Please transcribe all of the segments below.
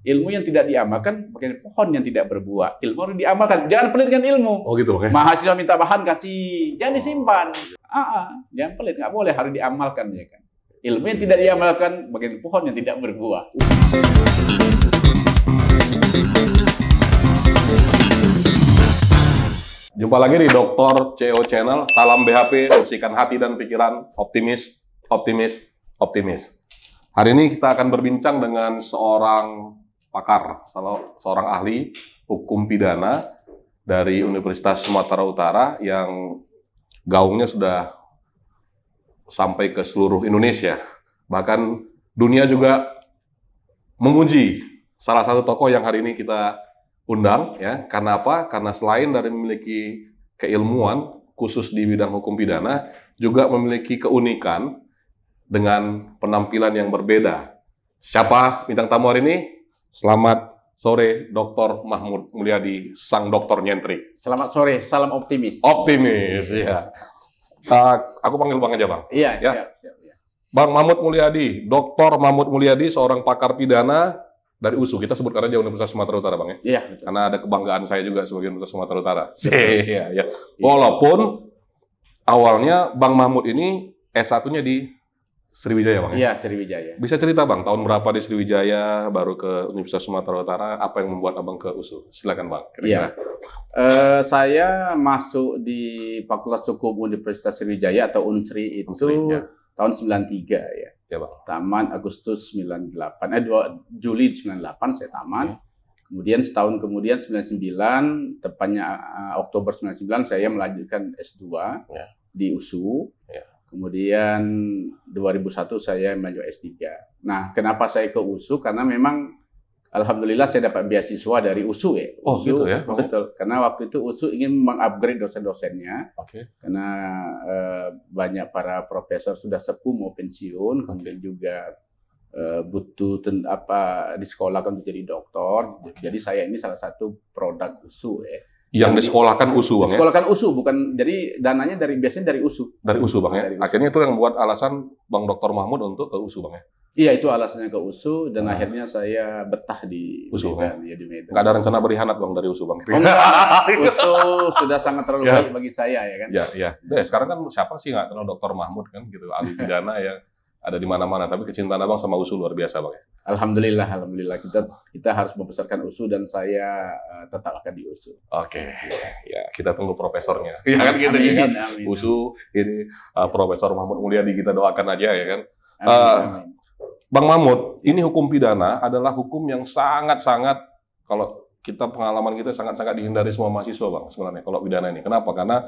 Ilmu yang tidak diamalkan bagian pohon yang tidak berbuah. Ilmu harus diamalkan. Jangan pelit dengan ilmu. Oh gitu Bang ya? Mahasiswa minta bahan kasih, jangan disimpan. Jangan pelit, nggak boleh, harus diamalkan ya kan. Ilmu yang tidak diamalkan bagian pohon yang tidak berbuah. Jumpa lagi di Dr. CEO Channel. Salam BHP, bersihkan hati dan pikiran. Optimis, optimis, optimis. Hari ini kita akan berbincang dengan seorang pakar, seorang ahli hukum pidana dari Universitas Sumatera Utara yang gaungnya sudah sampai ke seluruh Indonesia. Bahkan dunia juga memuji salah satu tokoh yang hari ini kita undang, ya. Karena apa? Karena selain dari memiliki keilmuan khusus di bidang hukum pidana, juga memiliki keunikan dengan penampilan yang berbeda. Siapa bintang tamu hari ini? Selamat sore, Dr. Mahmud Mulyadi, sang dokter nyentrik. Selamat sore, salam optimis. Optimis, ya. Aku panggil Bang aja, Bang. Iya, ya. siap. Bang Mahmud Mulyadi, Dr. Mahmud Mulyadi, seorang pakar pidana dari USU. Kita sebutkan aja Universitas Sumatera Utara, Bang, ya. Iya, betul. Karena ada kebanggaan saya juga sebagai Universitas Sumatera Utara. Iya, ya. Walaupun awalnya Bang Mahmud ini S1-nya di Sriwijaya, Bang. Iya, Sriwijaya. Bisa cerita, Bang, tahun berapa di Sriwijaya, baru ke Universitas Sumatera Utara, apa yang membuat Abang ke USU? Silakan, Bang. Iya. Saya masuk di Fakultas Hukum Universitas Sriwijaya atau Unsri itu tahun 93 ya. Ya, Bang. Taman Agustus 98, 2 Juli 98 saya taman. Kemudian setahun kemudian 99, tepatnya Oktober 99 saya melanjutkan S2 di USU. Ya. Kemudian 2001 saya melanjut S3. Nah, kenapa saya ke USU? Karena memang alhamdulillah saya dapat beasiswa dari USU ya. Oh, USU, gitu ya? Betul. Karena waktu itu USU ingin mengupgrade dosen-dosennya. Oke. Karena banyak para profesor sudah sepuh mau pensiun, kemudian juga butuh disekolahkan untuk jadi doktor. Jadi saya ini salah satu produk USU ya. Yang disekolahkan USU, Bang, ya? Disekolahkan USU, bukan, jadi dananya biasanya dari USU. Dari USU, Bang, ya? Dari USU. Akhirnya itu yang buat alasan Bang Dr. Mahmud untuk ke USU, Bang, ya? Iya, itu alasannya ke USU, dan akhirnya saya betah di USU, Medan. Ya, di Medan. Nggak ada rencana berkhianat, Bang, dari USU, Bang? USU sudah sangat terlalu baik bagi saya, ya kan? Ya. Sekarang kan siapa sih nggak kenal Dr. Mahmud, kan, gitu, ahli pidana ya. Ada di mana-mana, tapi kecintaan Abang sama USU luar biasa, Bang, ya? Alhamdulillah kita harus membesarkan USU dan saya tetap akan di USU. Oke, ya kita tunggu profesornya. Ya kan gitu ya kan. Amin. USU ini Profesor Mahmud Mulyadi, kita doakan aja ya kan. Amin. Bang Mahmud, ini hukum pidana adalah hukum yang sangat-sangat, kalau kita pengalaman kita sangat-sangat dihindari semua mahasiswa, Bang, sebenarnya kalau pidana ini. Kenapa? Karena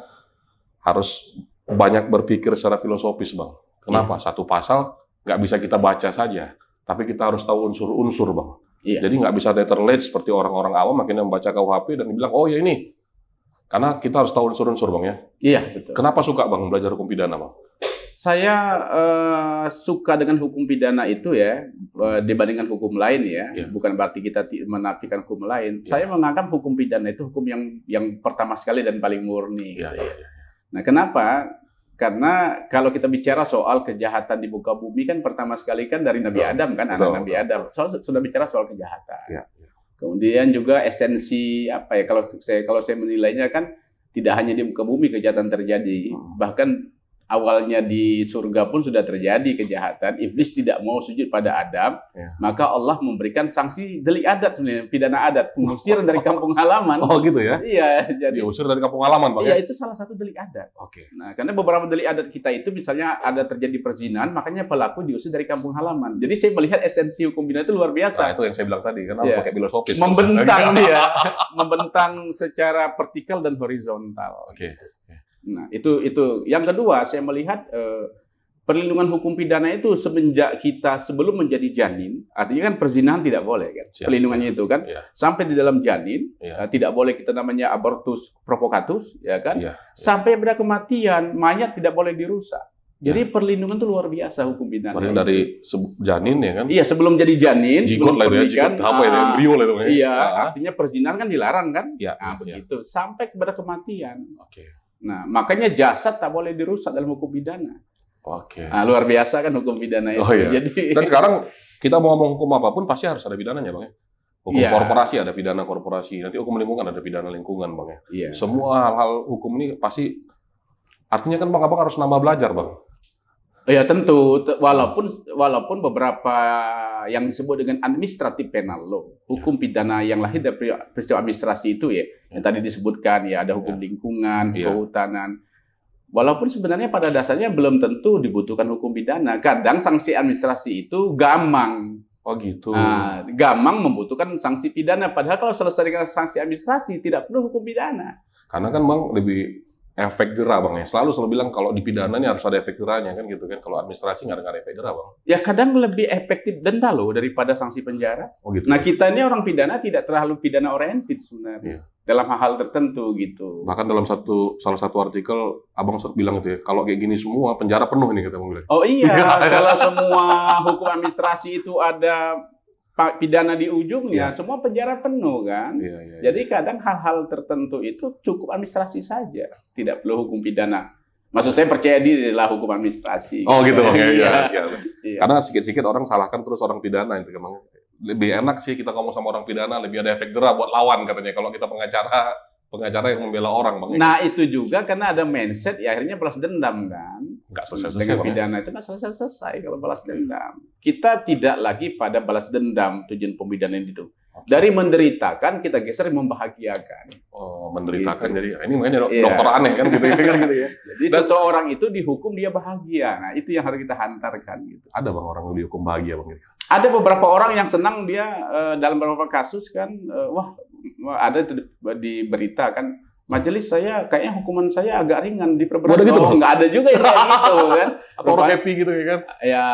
harus banyak berpikir secara filosofis, Bang. Kenapa? Satu pasal nggak bisa kita baca saja, tapi kita harus tahu unsur-unsur, Bang. Iya. Jadi nggak bisa letterlate seperti orang-orang awam akhirnya membaca KUHP dan bilang, oh ya ini. Karena kita harus tahu unsur-unsur, Bang, ya. Iya, betul. Kenapa suka, Bang, belajar hukum pidana, Bang? Saya suka dengan hukum pidana itu ya, dibandingkan hukum lain ya. Bukan berarti kita menafikan hukum lain. Saya menganggap hukum pidana itu hukum yang pertama sekali dan paling murni. Nah, kenapa? Karena kalau kita bicara soal kejahatan di muka bumi kan pertama sekali kan dari Nabi Adam kan, anak Nabi Adam. Sudah bicara soal kejahatan. Kemudian juga esensi apa ya, kalau saya menilainya kan tidak hanya di muka bumi kejahatan terjadi, bahkan awalnya di surga pun sudah terjadi kejahatan. Iblis tidak mau sujud pada Adam, maka Allah memberikan sanksi delik adat, sebenarnya pidana adat, pengusiran dari kampung halaman. Oh gitu ya? Iya, jadi diusir dari kampung halaman, Bang. Iya, itu salah satu delik adat. Oke. Nah, karena beberapa delik adat kita itu misalnya ada terjadi perzinahan, makanya pelaku diusir dari kampung halaman. Jadi saya melihat esensi hukum pidana itu luar biasa. Nah, itu yang saya bilang tadi, kan pakai filosofis. Membentang dia, membentang secara vertikal dan horizontal. Oke. Nah, itu yang kedua saya melihat perlindungan hukum pidana itu semenjak kita sebelum menjadi janin, artinya kan perzinahan tidak boleh kan. Perlindungannya itu kan sampai di dalam janin tidak boleh, kita namanya abortus provocatus ya kan. Sampai pada kematian mayat tidak boleh dirusak. Jadi perlindungan itu luar biasa hukum pidana. Dari janin ya kan? Iya, sebelum jadi janin, sebelum pernikahan, embrio lah itu. Iya, artinya perzinahan kan dilarang kan? Nah, begitu sampai kepada kematian. Oke. Nah, makanya jasad tak boleh dirusak dalam hukum pidana. Oke. Nah, luar biasa kan hukum pidana itu. Oh, iya. Jadi, dan sekarang kita mau ngomong hukum apapun pasti harus ada pidananya, Bang, ya? Hukum korporasi ada pidana korporasi, nanti hukum lingkungan ada pidana lingkungan, Bang ya. Iya. Semua hal-hal hukum ini pasti artinya kan Bang Abang harus nambah belajar, Bang. Ya tentu, walaupun beberapa yang disebut dengan administrative penal law, hukum pidana yang lahir dari peristiwa administrasi itu ya, yang tadi disebutkan ya ada hukum lingkungan, kehutanan. Walaupun sebenarnya pada dasarnya belum tentu dibutuhkan hukum pidana. Kadang sanksi administrasi itu gamang. Oh gitu. Nah, gamang membutuhkan sanksi pidana. Padahal kalau selesai dengan sanksi administrasi tidak perlu hukum pidana. Karena kan Bang lebih efek jerah Bang ya. Selalu bilang kalau di pidana ini harus ada efek jerahnya kan gitu kan. Kalau administrasi nggak ada efek jerah Bang. Ya kadang lebih efektif denda loh daripada sanksi penjara. Oh gitu. Nah kita ini orang pidana tidak terlalu pidana oriented sebenarnya. Dalam hal tertentu gitu. Bahkan dalam salah satu artikel Abang bilang itu ya, kalau kayak gini semua penjara penuh nih kata Bang. Oh iya, kalau semua hukum administrasi itu ada pidana di ujungnya, semua penjara penuh kan. Jadi kadang hal-hal tertentu itu cukup administrasi saja, tidak perlu hukum pidana. Maksud saya percaya diri adalah hukum administrasi. Oh gitu Bang. Iya. Karena sikit-sikit orang salahkan terus orang pidana itu Bang. Lebih enak sih kita ngomong sama orang pidana, lebih ada efek jerah buat lawan katanya. Kalau kita pengacara yang membela orang, Bang. Nah itu juga karena ada mindset, ya akhirnya balas dendam kan. Nggak selesai. Dengan pidana itu nggak selesai kalau balas dendam. Kita tidak lagi pada balas dendam tujuan pemidanaan itu. Dari menderitakan kita geser membahagiakan. Oh, menderitakan gitu. Jadi ini makanya dokter aneh kan gitu gitu ya. Jadi seseorang itu dihukum dia bahagia. Nah, itu yang harus kita hantarkan gitu. Ada Bang orang yang dihukum bahagia Bang gitu. Ada beberapa orang yang senang dia dalam beberapa kasus kan ada di berita kan majelis saya kayaknya hukuman saya agak ringan diperberat. Gitu, nggak ada juga yang kayak gitu kan. Atau orang happy gitu ya kan. Ya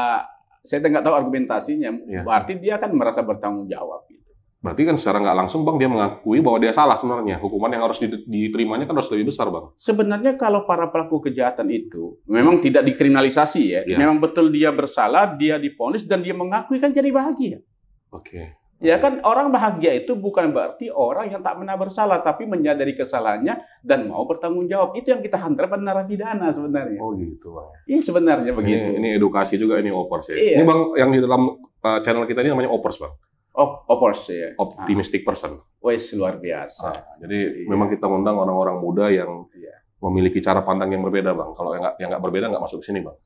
saya nggak tahu argumentasinya. Berarti dia kan merasa bertanggung jawab gitu. Berarti kan secara nggak langsung Bang dia mengakui bahwa dia salah sebenarnya. Hukuman yang harus diterimanya kan harus lebih besar Bang. Sebenarnya kalau para pelaku kejahatan itu memang tidak dikriminalisasi ya. Memang betul dia bersalah, dia divonis dan dia mengakui kan jadi bahagia. Oke. Ya kan orang bahagia itu bukan berarti orang yang tak pernah bersalah tapi menyadari kesalahannya dan mau bertanggung jawab. Itu yang kita hantar pada narapidana sebenarnya. Oh gitu Bang. Iya sebenarnya begitu. Ini edukasi juga ini Opers ya. Ini Bang yang di dalam channel kita ini namanya Opers Bang. Opers ya. Optimistic person. Wes luar biasa. Jadi memang kita ngundang orang-orang muda yang memiliki cara pandang yang berbeda Bang. Kalau yang nggak berbeda nggak masuk ke sini Bang.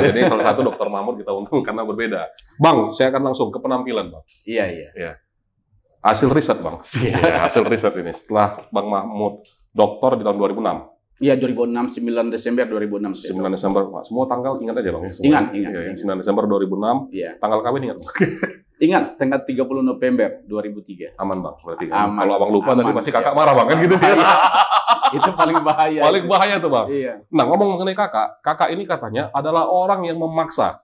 Jadi salah satu Dr. Mahmud kita undang karena berbeda. Bang, saya akan langsung ke penampilan Bang. Iya. Hasil riset Bang. Hasil riset ini setelah Bang Mahmud doktor di tahun 2006. Iya 2006 9 Desember 2006. 9 Desember semua tanggal ingat aja Bang. Ingat. 9 Desember 2006. Iya. Tanggal kawin ingat Bang. Ingat, tanggal 30 November 2003. Aman Bang, berarti kan. Kalau Abang lupa tadi pasti kakak marah Bang, kan gitu. Itu paling bahaya. Paling bahaya tuh Bang. Iya. Nah ngomong mengenai kakak ini katanya adalah orang yang memaksa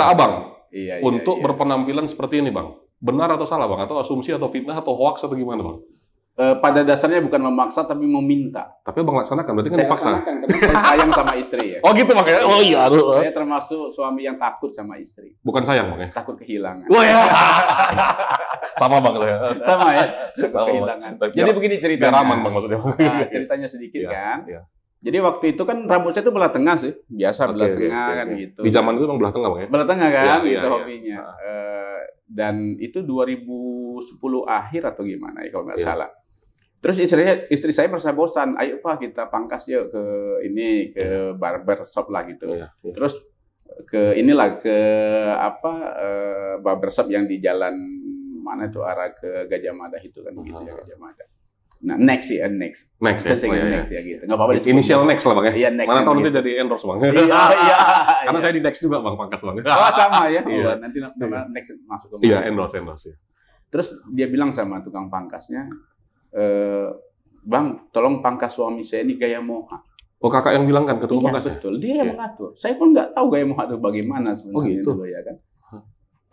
Abang untuk berpenampilan seperti ini Bang. Benar atau salah Bang? Atau asumsi atau fitnah atau hoax atau gimana Bang? Pada dasarnya bukan memaksa tapi meminta. Tapi Bang laksanakan, berarti kan dipaksa. Saya laksanakan karena saya sayang sama istri ya. Oh gitu makanya. Oh iya. Saya termasuk suami yang takut sama istri. Bukan sayang Bang ya? Takut kehilangan. Oh ya. Sama Bang ya. Sama ya. Takut kehilangan. Jadi begini ceritanya. Biar aman Bang maksudnya. Nah, ceritanya sedikit kan. Jadi waktu itu kan rambut saya itu belah tengah sih. Biasa belah tengah kan gitu. Di zaman itu Bang belah tengah Bang ya? Belah tengah kan itu hobinya. Dan itu 2010 akhir atau gimana ya kalau nggak salah. Terus istri saya merasa bosan, ayo Pak kita pangkas yuk ke barber shop lah gitu. Terus ke barber shop yang di jalan mana tuh arah ke Gajah Mada itu kan gitu ya Gajah Mada. Nah next. Ya Gitu. Nggak apa-apa. Inisial next lah Bang ya. Iya next. Mana tahu nanti jadi endorse Bang. Iya. Karena saya di next juga Bang pangkas Bang. Oh sama ya. Nanti next masuk ke. Iya endorse ya. Terus dia bilang sama tukang pangkasnya. Bang, tolong pangkas suami saya ini gaya moha. Oh kakak yang bilang kan ke tukang pangkas? Betul, dia yang mengatur. Saya pun nggak tahu gaya moha itu bagaimana sebenarnya. Oh gitu dulu, ya kan.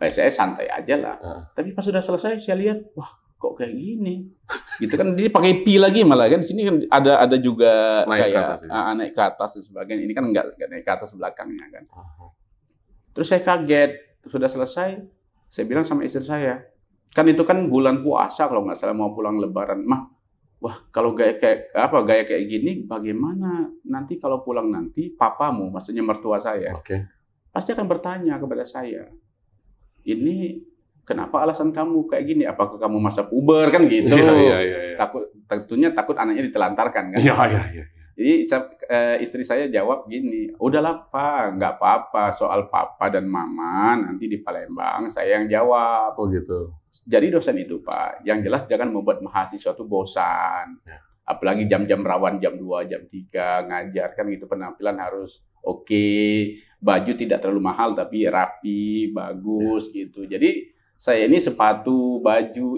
Saya santai aja lah. Tapi pas sudah selesai saya lihat, wah kok kayak gini. Gitu kan dia pakai pi lagi malah kan. Sini kan ada juga naik naik ke atas dan sebagainya. Ini kan nggak naik ke atas belakangnya kan. Terus saya kaget. Sudah selesai, saya bilang sama istri saya. Kan itu kan bulan puasa kalau nggak salah mau pulang lebaran. Wah kalau gaya kayak gini bagaimana nanti kalau pulang nanti papamu, maksudnya mertua saya, pasti akan bertanya kepada saya, ini kenapa alasan kamu kayak gini? Apakah kamu masa puber kan gitu? Iya. Tentunya takut anaknya ditelantarkan kan? Iya. Jadi istri saya jawab gini, udahlah Pak, nggak apa-apa soal Papa dan Mama nanti di Palembang saya yang jawab. Oh gitu. Jadi dosen itu Pak, yang jelas jangan membuat mahasiswa itu bosan. Ya. Apalagi jam-jam rawan, jam 2, jam 3 ngajar kan gitu, penampilan harus oke, baju tidak terlalu mahal tapi rapi, bagus gitu. Jadi saya ini sepatu, baju,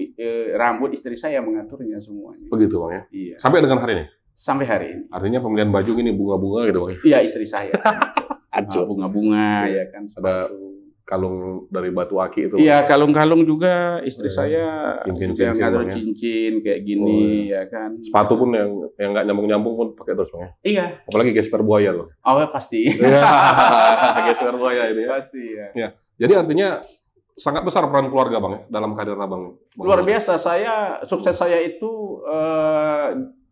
rambut istri saya mengaturnya semuanya. Begitu Bang ya? Iya. Sampai dengan hari ini? Sampai hari ini. Artinya pemilihan baju ini bunga-bunga gitu Bang? Iya, istri saya. Acuh. Bunga-bunga ya kan. Ada kalung dari batu aki itu. Iya, kalung-kalung juga istri saya cincin, juga yang ngatur cincin kayak gini ya kan. Sepatu pun yang nggak nyambung-nyambung pun pakai terus Bang ya? Iya. Apalagi gesper buaya loh. Oh pasti. Gesper buaya ini ya. Pasti ya. Jadi artinya sangat besar peran keluarga Bang ya dalam kehadiran Abang. Luar biasa. Sukses saya itu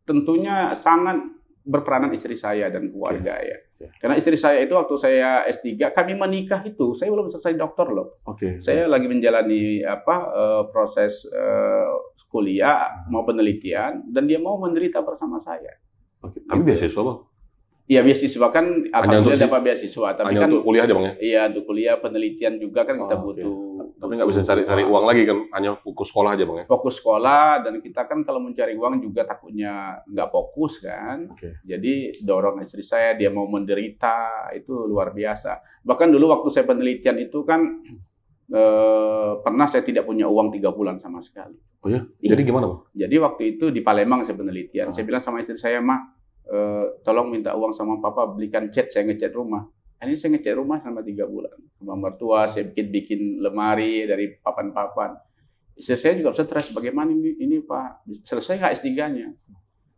tentunya sangat berperanan istri saya dan keluarga ya. Karena istri saya itu waktu saya S3, kami menikah itu, saya belum selesai doktor loh. Saya lagi menjalani proses kuliah, mau penelitian, dan dia mau menderita bersama saya. Tapi beasiswa Bang? Iya, beasiswa kan, alhamdulillah dapat beasiswa. Tapi hanya kan untuk kuliah aja Bang ya? Iya, untuk kuliah, penelitian juga kan kita butuh. Tapi nggak bisa cari uang lagi kan, hanya fokus sekolah aja Bang ya? Fokus sekolah, dan kita kan kalau mencari uang juga takutnya nggak fokus kan. Jadi dorong istri saya, dia mau menderita, itu luar biasa. Bahkan dulu waktu saya penelitian itu kan, pernah saya tidak punya uang 3 bulan sama sekali. Oh ya? Jadi gimana Bang? Jadi waktu itu di Palembang saya penelitian, saya bilang sama istri saya, "Ma, tolong minta uang sama Papa, belikan cat, saya ngecat rumah." Ini saya ngecat rumah selama 3 bulan. Sama mertua, saya bikin lemari dari papan-papan. Istri saya juga stres, bagaimana ini Pak? Selesai nggak S3-nya?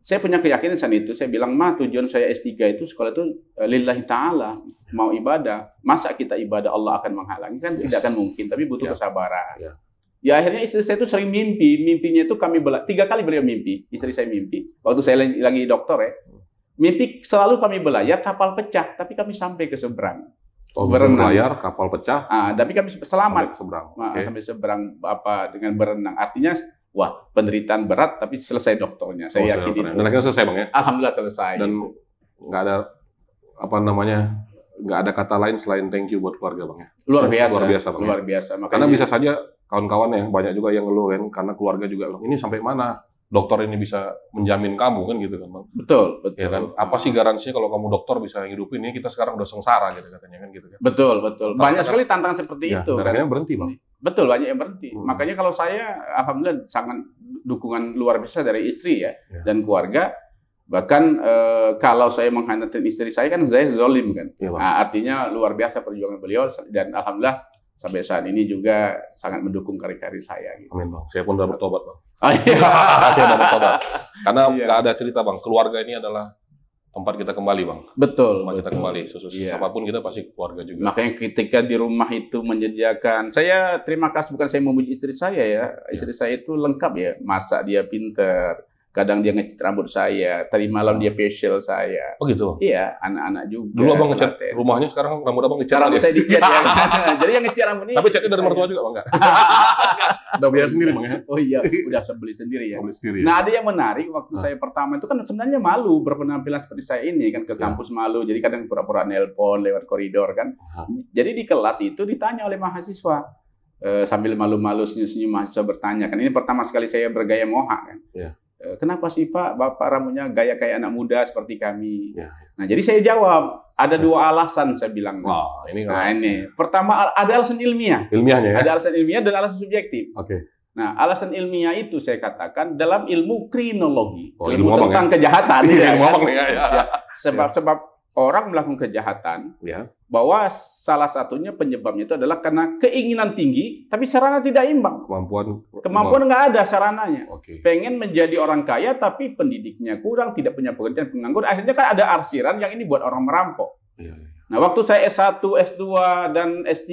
Saya punya keyakinan saat itu, saya bilang, "Ma, tujuan saya S3 itu, sekolah itu lillahi ta'ala, mau ibadah. Masa kita ibadah Allah akan menghalangi? Kan tidak akan mungkin, tapi butuh kesabaran." Ya akhirnya istri saya itu sering mimpinya itu kami 3 kali beliau mimpi, istri saya mimpi. Waktu saya lagi dokter ya, mimpi selalu kami belayar, kapal pecah, tapi kami sampai ke seberang. Berenang. Kapal pecah. Tapi kami selamat. Kami seberang dengan berenang. Artinya, wah, penderitaan berat, tapi selesai dokternya. Saya yakin itu. Dan akhirnya selesai Bang ya? Alhamdulillah selesai. Dan nggak ada nggak ada kata lain selain thank you buat keluarga Bang ya? Luar biasa Bang. Luar biasa. Makanya, karena bisa saja kawan-kawan yang banyak juga yang ngeluh kan, karena keluarga juga ini sampai mana dokter ini bisa menjamin kamu kan gitu kan Bang? Betul. Ya kan? Apa sih garansinya kalau kamu dokter bisa hidupin ini, kita sekarang udah sengsara gitu katanya kan gitu kan? Betul. Banyak sekali tantangan seperti itu. Dan akhirnya berhenti Bang? Betul, banyak yang berhenti. Makanya kalau saya, alhamdulillah sangat dukungan luar biasa dari istri ya. Dan keluarga. Bahkan kalau saya mengkhianati istri saya kan saya zolim kan. Artinya luar biasa perjuangan beliau, dan alhamdulillah sampai saat ini juga sangat mendukung karir-karir saya. Gitu. Amin Bang. Saya pun udah bertobat Bang. Saya udah bertobat. Karena nggak ada cerita Bang. Keluarga ini adalah tempat kita kembali Bang. Betul. Tempat kita kembali. Apapun kita pasti keluarga juga. Makanya ketika di rumah itu menyediakan, saya terima kasih, bukan saya memuji istri saya ya. Istri saya itu lengkap ya. Masak dia pinter. Kadang dia ngecat rambut saya, tadi malam dia facial saya. Oh gitu? Iya, anak-anak juga. Dulu Abang ngecat rumahnya, sekarang rambut Abang dicat. Rambut saya dicat ya. Jadi yang ngecat rambut ini. Tapi catnya dari mertua juga Bang? Enggak? Udah biar sendiri Bang ya? Oh iya, udah beli sendiri ya. Beli sendiri. Nah ada yang menarik, waktu saya pertama itu kan sebenarnya malu berpenampilan seperti saya ini kan, ke kampus malu. Jadi kadang pura-pura nelpon lewat koridor kan. Jadi di kelas itu ditanya oleh mahasiswa. Sambil malu-malu senyum-senyum mahasiswa bertanya kan. Ini pertama sekali saya bergaya mohak kan. Kenapa sih Pak, Bapak rambutnya gaya kayak anak muda seperti kami? Nah, jadi saya jawab, ada 2 alasan saya bilang. Ini. Pertama, ada alasan ilmiah. Ilmiahnya ya? Ada alasan ilmiah dan alasan subjektif. Nah, alasan ilmiah itu saya katakan dalam ilmu kriminologi, ilmu tentang kejahatan. Sebab orang melakukan kejahatan, bahwa salah satunya penyebabnya itu adalah karena keinginan tinggi, tapi sarana tidak imbang. Kemampuan nggak ada sarananya. Pengen menjadi orang kaya, tapi pendidiknya kurang, tidak punya pekerjaan, penganggur. Akhirnya kan ada arsiran yang ini buat orang merampok. Nah, waktu saya S1, S2, dan S3,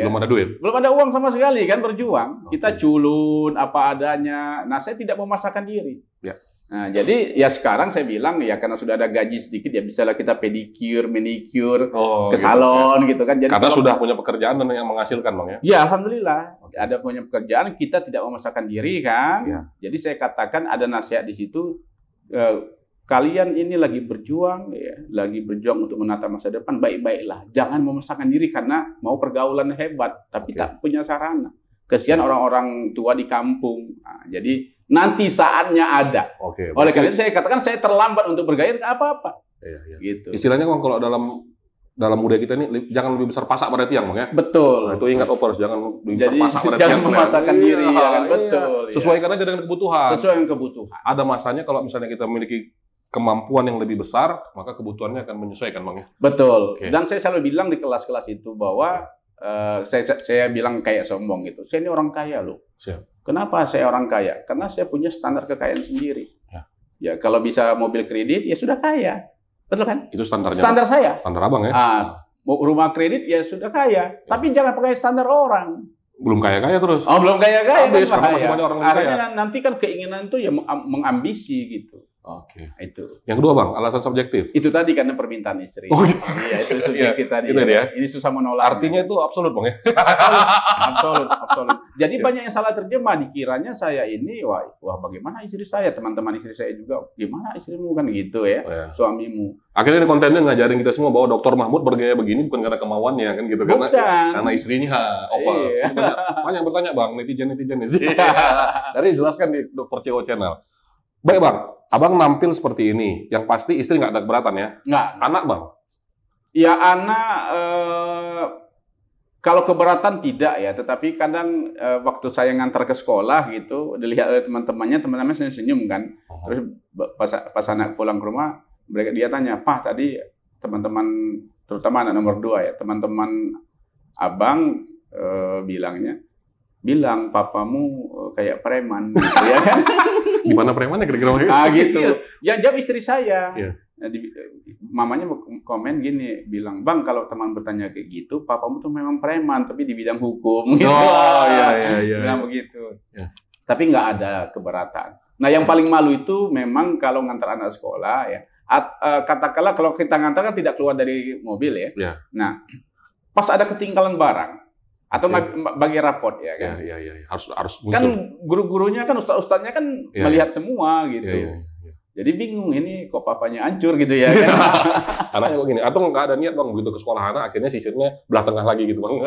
belum ada duit? Belum ada uang sama sekali kan, berjuang. Kita culun, apa adanya. Nah, saya tidak memaksakan diri. Nah, jadi ya sekarang saya bilang ya karena sudah ada gaji sedikit ya bisalah kita pedicure, manicure, ke salon gitu kan. Jadi karena sudah punya pekerjaan dan yang menghasilkan Bang ya? Ya alhamdulillah ada punya pekerjaan, kita tidak memaksakan diri kan. Ya. Jadi saya katakan ada nasihat di situ, kalian ini lagi berjuang ya, lagi berjuang untuk menata masa depan, baik-baiklah. Jangan memaksakan diri karena mau pergaulan hebat tapi tak punya sarana. Kesian orang-orang tua di kampung. Nah, jadi nanti saatnya ada. Oleh karena itu saya katakan saya terlambat untuk bergaya, nggak apa-apa. Iya. Gitu. Istilahnya Bang, kalau dalam budaya kita ini jangan lebih besar pasak pada tiang Bang ya. Betul. Nah, itu ingat Opers, jangan lebih besar pasak pada tiang. Jangan memaksakan diri ya kan. Betul. Sesuaikan aja dengan kebutuhan. Sesuai dengan kebutuhan. Ada masanya kalau misalnya kita memiliki kemampuan yang lebih besar, maka kebutuhannya akan menyesuaikan Bang ya. Betul. Dan saya selalu bilang di kelas-kelas itu bahwa saya bilang kayak sombong gitu. Saya ini orang kaya loh. Siap. Kenapa saya orang kaya? Karena saya punya standar kekayaan sendiri. Ya kalau bisa mobil kredit ya sudah kaya. Betul kan? Itu standarnya. Standar saya. Standar Abang ya. Rumah kredit ya sudah kaya. Tapi jangan pakai standar orang. Belum kaya-kaya terus. Oh, belum kaya-kaya kan bahaya. Akhirnya nanti kan keinginan itu ya mengambisi gitu. Oke. Itu. Yang kedua Bang, alasan subjektif. Itu tadi karena permintaan istri. Oh, iya, itu subjektif tadi. Itu ya. Ini susah menolak. Artinya itu absolut Bang ya. Absolut. Jadi banyak yang salah terjemah, dikiranya saya ini wah bagaimana istri saya, teman-teman istri saya juga, gimana istrimu kan gitu ya, suamimu. Akhirnya ini kontennya ngajarin kita semua bahwa Dr. Mahmud bergaya begini bukan karena kemauannya kan gitu, karena istrinya. Banyak yang bertanya Bang, netizen sih. Dari jelaskan di Dr. CO Channel. Baik Bang, Abang nampil seperti ini, yang pasti istri nggak ada keberatan ya? Nggak. Anak Bang? Ya anak, kalau keberatan tidak ya, tetapi kadang waktu saya ngantar ke sekolah gitu, dilihat oleh teman-temannya senyum kan. Terus pas anak pulang ke rumah, dia tanya, Pak tadi teman-teman, terutama anak nomor 2 ya, teman-teman Abang bilang papamu kayak preman gitu ya kan. Gimana premannya kira-kira? Gitu. Yang jawab istri saya. Yeah. Mamanya komen gini, bilang, Bang kalau teman bertanya kayak gitu, papamu tuh memang preman tapi di bidang hukum gitu. Oh iya. Bilang begitu. Yeah. Tapi nggak ada keberatan. Nah yang paling malu itu memang kalau ngantar anak sekolah ya. Katakanlah kalau kita ngantar kan tidak keluar dari mobil ya. Yeah. Nah pas ada ketinggalan barang atau bagi raport ya kan. Iya. Harus muncul. Kan guru-gurunya kan ustadz-ustadznya kan melihat semua gitu. Iya. Jadi bingung ini kok papanya hancur gitu ya kan. Anaknya begini, atau nggak ada niat Bang begitu ke sekolah anak akhirnya sisirnya belah tengah lagi gitu Bang.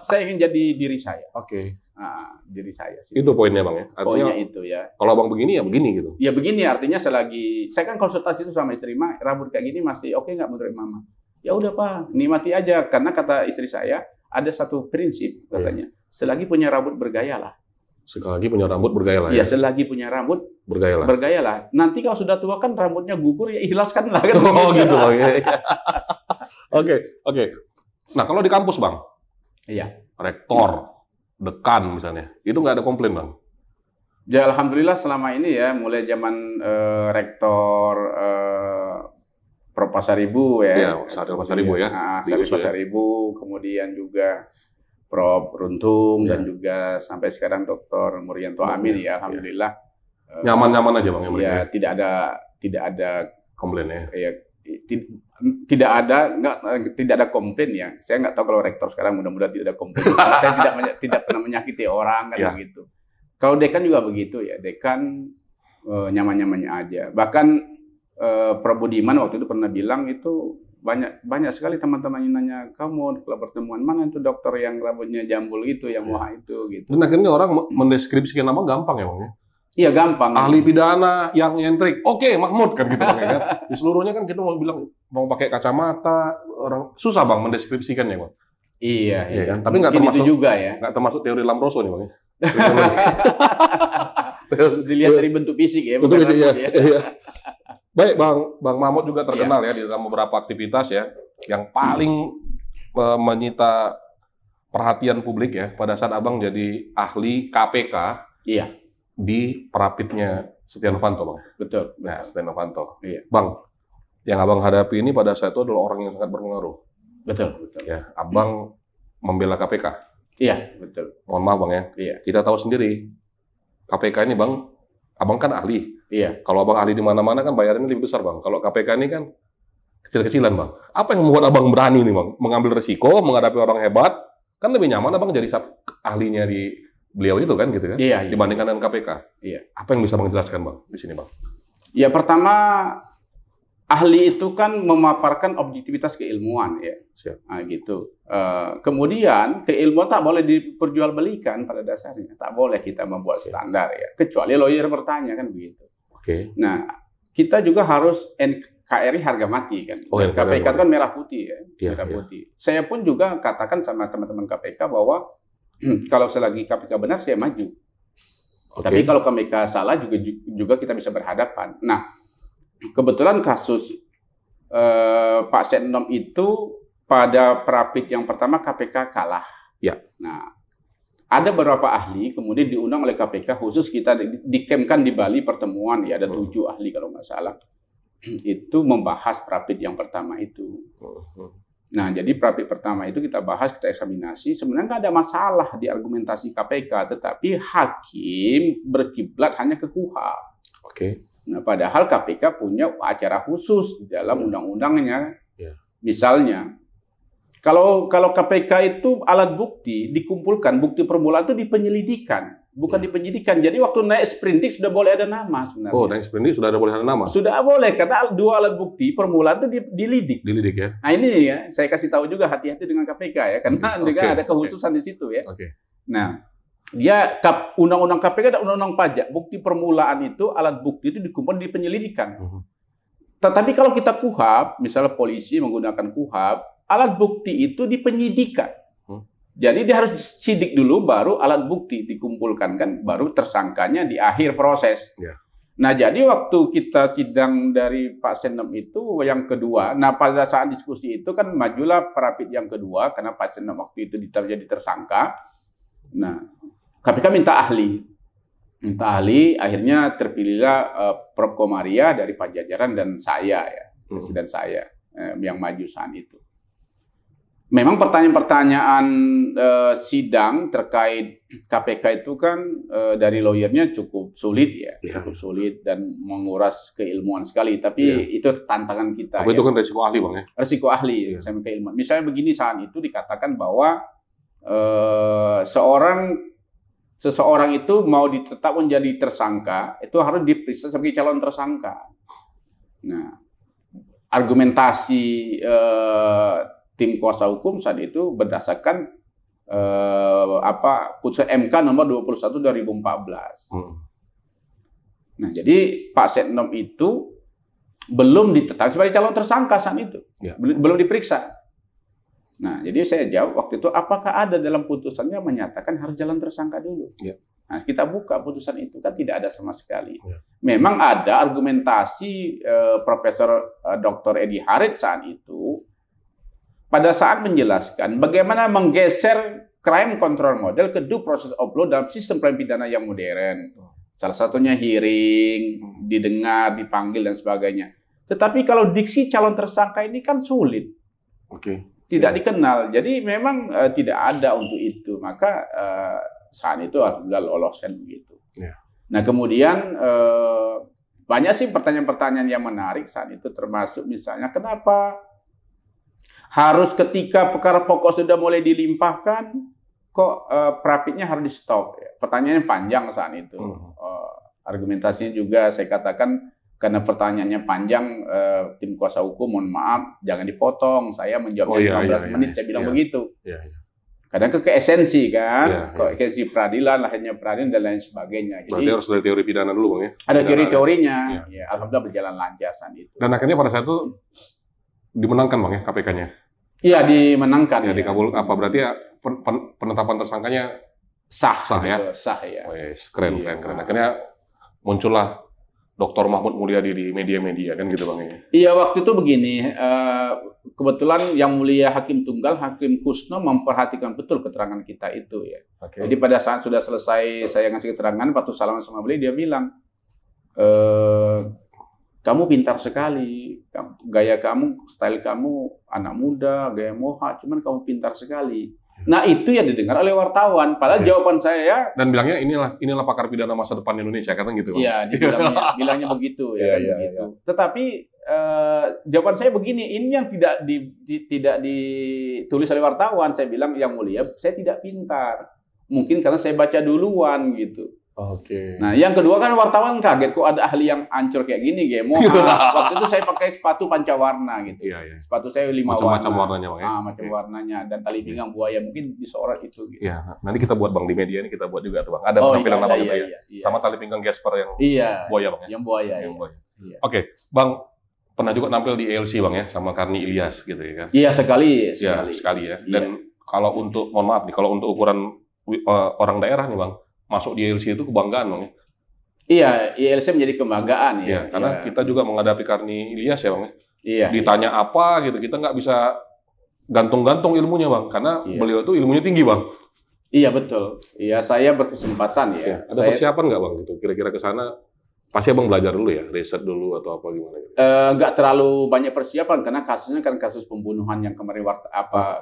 Saya ingin jadi diri saya. Oke. Nah, diri saya sih. Itu poinnya Bang ya. Artinya, poinnya itu ya. Kalau Bang begini ya begini gitu. Ya begini artinya saya kan konsultasi itu sama istri, rambut kayak gini masih oke nggak menurut Mama? Ya udah Pak, nikmati aja karena kata istri saya ada satu prinsip katanya. Selagi punya rambut bergayalah. Selagi punya rambut bergayalah. Iya, selagi punya rambut bergayalah. Bergayalah. Nanti kalau sudah tua kan rambutnya gugur ya ikhlaskanlah kan. Oh gitu Bang. Oke. Nah, kalau di kampus Bang. Iya. Rektor, dekan misalnya. Itu nggak ada komplain Bang. Ya alhamdulillah selama ini ya mulai zaman rektor Prof. Pasaribu ya. Iya, Saril Pasaribu ya. Saril Pasaribu, kemudian juga Prof. Runtung dan juga sampai sekarang Dr. Muryanto Amin ya alhamdulillah. Nyaman-nyaman aja Bang ya. Ya, tidak ada komplain ya. Tidak ada komplain ya. Saya nggak tahu kalau rektor sekarang mudah-mudahan tidak ada komplain. Saya tidak pernah menyakiti orang kan begitu. Kalau dekan juga begitu ya. Dekan nyaman-nyamannya aja. Bahkan Prof. Budiman waktu itu pernah bilang itu banyak sekali teman-teman yang nanya, kamu kalau pertemuan mana itu dokter yang rambutnya jambul itu, yang moha itu gitu. Dan akhirnya orang mendeskripsikan nama gampang ya Bang ya? Iya gampang. Ahli pidana yang nyentrik, oke Mahmud kan gitu Bang ya kan? Di seluruhnya kan kita mau bilang mau pakai kacamata, orang susah Bang mendeskripsikannya Bang. Iya kan? Tapi nggak termasuk itu juga ya. Nggak termasuk teori Lamroso nih Bang ya. Terus dilihat dari bentuk fisik ya. Bentuk fisik ya. Baik, Bang Mahmud juga terkenal ya di dalam beberapa aktivitas ya, yang paling menyita perhatian publik ya pada saat Abang jadi ahli KPK di perapitnya Setia Novanto Bang. Betul. Nah, Setia Novanto. Iya. Bang, yang Abang hadapi ini pada saat itu adalah orang yang sangat berpengaruh. Betul. Ya, Abang membela KPK. Iya, betul. Mohon maaf Bang ya. Iya. Kita tahu sendiri KPK ini Bang abang kan ahli. Iya. Kalau abang ahli di mana-mana kan bayarannya lebih besar, Bang. Kalau KPK ini kan kecil-kecilan, Bang. Apa yang membuat abang berani nih, Bang? Mengambil resiko, menghadapi orang hebat, kan lebih nyaman abang jadi ahlinya di beliau itu kan, gitu kan? Iya, dibandingkan dengan KPK. Iya. Apa yang bisa Bang jelaskan, Bang, di sini, Bang? Ya, pertama, ahli itu kan memaparkan objektivitas keilmuan, ya. Siap. Nah, gitu. Kemudian keilmuan tak boleh diperjualbelikan pada dasarnya. Tak boleh kita membuat standar, ya. Kecuali lawyer bertanya, kan begitu. Oke. Nah, kita juga harus NKRI harga mati, kan. KPK kan merah putih, ya. Merah putih. Saya pun juga katakan sama teman-teman KPK bahwa kalau selagi KPK benar, saya maju. Tapi kalau KPK salah juga kita bisa berhadapan. Nah, kebetulan kasus Pak Setnov itu pada Prapit yang pertama KPK kalah. Ya. Nah, ada beberapa ahli kemudian diundang oleh KPK, khusus kita dikemkan di Bali pertemuan, ya ada 7 ahli kalau nggak salah. Itu membahas Prapit yang pertama itu. Nah, jadi Prapit pertama itu kita bahas, kita eksaminasi. Sebenarnya nggak ada masalah di argumentasi KPK, tetapi hakim berkiblat hanya ke KUHP. Oke. Nah, padahal KPK punya acara khusus di dalam undang-undangnya. Misalnya, kalau KPK itu alat bukti dikumpulkan, bukti permulaan itu di penyelidikan, bukan di penyidikan. Jadi waktu naik sprindik sudah boleh ada nama sebenarnya. Oh, naik sprindik sudah ada boleh ada nama? Sudah boleh, karena 2 alat bukti permulaan itu dilidik. Dilidik, ya? Nah, ini ya, saya kasih tahu juga hati-hati dengan KPK, ya, karena juga ada kekhususan di situ, ya. Nah, dia undang-undang KPK dan undang-undang pajak, bukti permulaan itu, alat bukti itu dikumpul di penyelidikan. Tetapi kalau kita KUHP, misalnya polisi menggunakan KUHP, alat bukti itu di penyidikan. Jadi dia harus sidik dulu, baru alat bukti dikumpulkan, kan, baru tersangkanya di akhir proses. Nah, jadi waktu kita sidang dari Pak Setnov itu yang kedua, nah pada saat diskusi itu kan majulah Prapit yang kedua, karena Pak Setnov waktu itu jadi tersangka. Nah, KPK minta ahli. Akhirnya terpilihlah Prof. Komaria dari Pajajaran dan saya, ya, presiden saya yang maju saat itu. Memang pertanyaan-pertanyaan sidang terkait KPK itu kan dari lawyernya cukup sulit, ya, cukup sulit dan menguras keilmuan sekali. Tapi itu tantangan kita. Tapi itu kan resiko ahli, Bang, ya? Resiko ahli, sama keilmuan. Misalnya begini, saat itu dikatakan bahwa seseorang itu mau ditetapkan menjadi tersangka, itu harus diperiksa sebagai calon tersangka. Nah, argumentasi tim kuasa hukum saat itu berdasarkan putusan MK nomor 21 2014. Nah, jadi Pak Setnov itu belum ditetapkan sebagai calon tersangka saat itu, belum diperiksa. Nah, jadi saya jawab waktu itu, apakah ada dalam putusannya menyatakan harus jalan tersangka dulu? Nah, kita buka putusan itu, kan tidak ada sama sekali. Memang ada argumentasi Profesor Dr. Edi Harit saat itu, pada saat menjelaskan bagaimana menggeser crime control model ke due process of law dalam sistem pidana yang modern. Salah satunya hearing, didengar, dipanggil, dan sebagainya. Tetapi kalau diksi calon tersangka ini kan sulit. Tidak dikenal. Jadi memang tidak ada untuk itu. Maka saat itu alhamdulillah lolosan begitu. Nah, kemudian banyak sih pertanyaan-pertanyaan yang menarik saat itu, termasuk misalnya kenapa harus ketika perkara pokok sudah mulai dilimpahkan, kok Prapitnya harus di-stop? Ya. Pertanyaannya panjang saat itu. Argumentasinya juga saya katakan, karena pertanyaannya panjang, tim kuasa hukum, mohon maaf, jangan dipotong. Saya menjawabnya 15 menit, saya bilang begitu. Kadang ke esensi kan, kok esensi peradilan, lahirnya peradilan, dan lain sebagainya. Jadi harus dari teori pidana dulu, Bang, ya? Ada teori-teorinya. Ya, alhamdulillah berjalan lancar saat itu. Dan akhirnya pada saat itu dimenangkan, Bang, ya, KPK-nya? Iya, dimenangkan. Ya, dikabul. Apa berarti ya penetapan tersangkanya sah ya? Sah, ya. Keren. Akhirnya muncullah Dr. Mahmud Mulyadi di media-media, kan gitu, Bang, ya? Iya, waktu itu begini, kebetulan Yang Mulia Hakim Tunggal, Hakim Kusno memperhatikan betul keterangan kita itu, ya. Jadi pada saat sudah selesai saya ngasih keterangan, waktu salaman sama beliau, dia bilang, kamu pintar sekali, gaya kamu, style kamu anak muda, gaya moha, cuman kamu pintar sekali. Nah itu yang didengar oleh wartawan. Padahal jawaban saya dan bilangnya inilah pakar pidana masa depan Indonesia, kata gitu. Iya, bilangnya begitu ya. Begitu. Tetapi jawaban saya begini, ini yang tidak ditulis oleh wartawan. Saya bilang, yang mulia, saya tidak pintar. Mungkin karena saya baca duluan gitu. Oke. Nah, yang kedua kan wartawan kaget kok ada ahli yang ancur kayak gini, waktu itu saya pakai sepatu pancawarna gitu. Iya. Sepatu saya 5 macam-macam warnanya, Bang, ya. Macam warnanya dan tali pinggang buaya, mungkin disorot itu gitu. Iya, nanti kita buat Bang di media ini, kita buat juga tuh, Bang. Ada penampilan apa gitu ya. Sama tali pinggang Gasper yang buaya, Bang, ya. Yang buaya. Iya. Oke, Bang pernah juga nampil di ELC, Bang, ya, sama Karni Ilyas gitu ya kan. Iya, sekali ya. Dan kalau untuk, mohon maaf nih, kalau untuk ukuran orang daerah nih, Bang, masuk di ELC itu kebanggaan, Bang, ya. Iya, ELC menjadi kebanggaan ya. Iya, karena kita juga menghadapi Karni Ilyas ya, Bang. Iya. Ditanya apa gitu, kita nggak bisa gantung-gantung ilmunya, Bang, karena beliau tuh ilmunya tinggi, Bang. Iya, betul. Iya, saya berkesempatan ya. Ada persiapan nggak, Bang, gitu? Kira-kira ke sana pasti Abang belajar dulu ya, riset dulu atau apa gimana gitu? Nggak terlalu banyak persiapan karena kasusnya kan kasus pembunuhan yang kemarin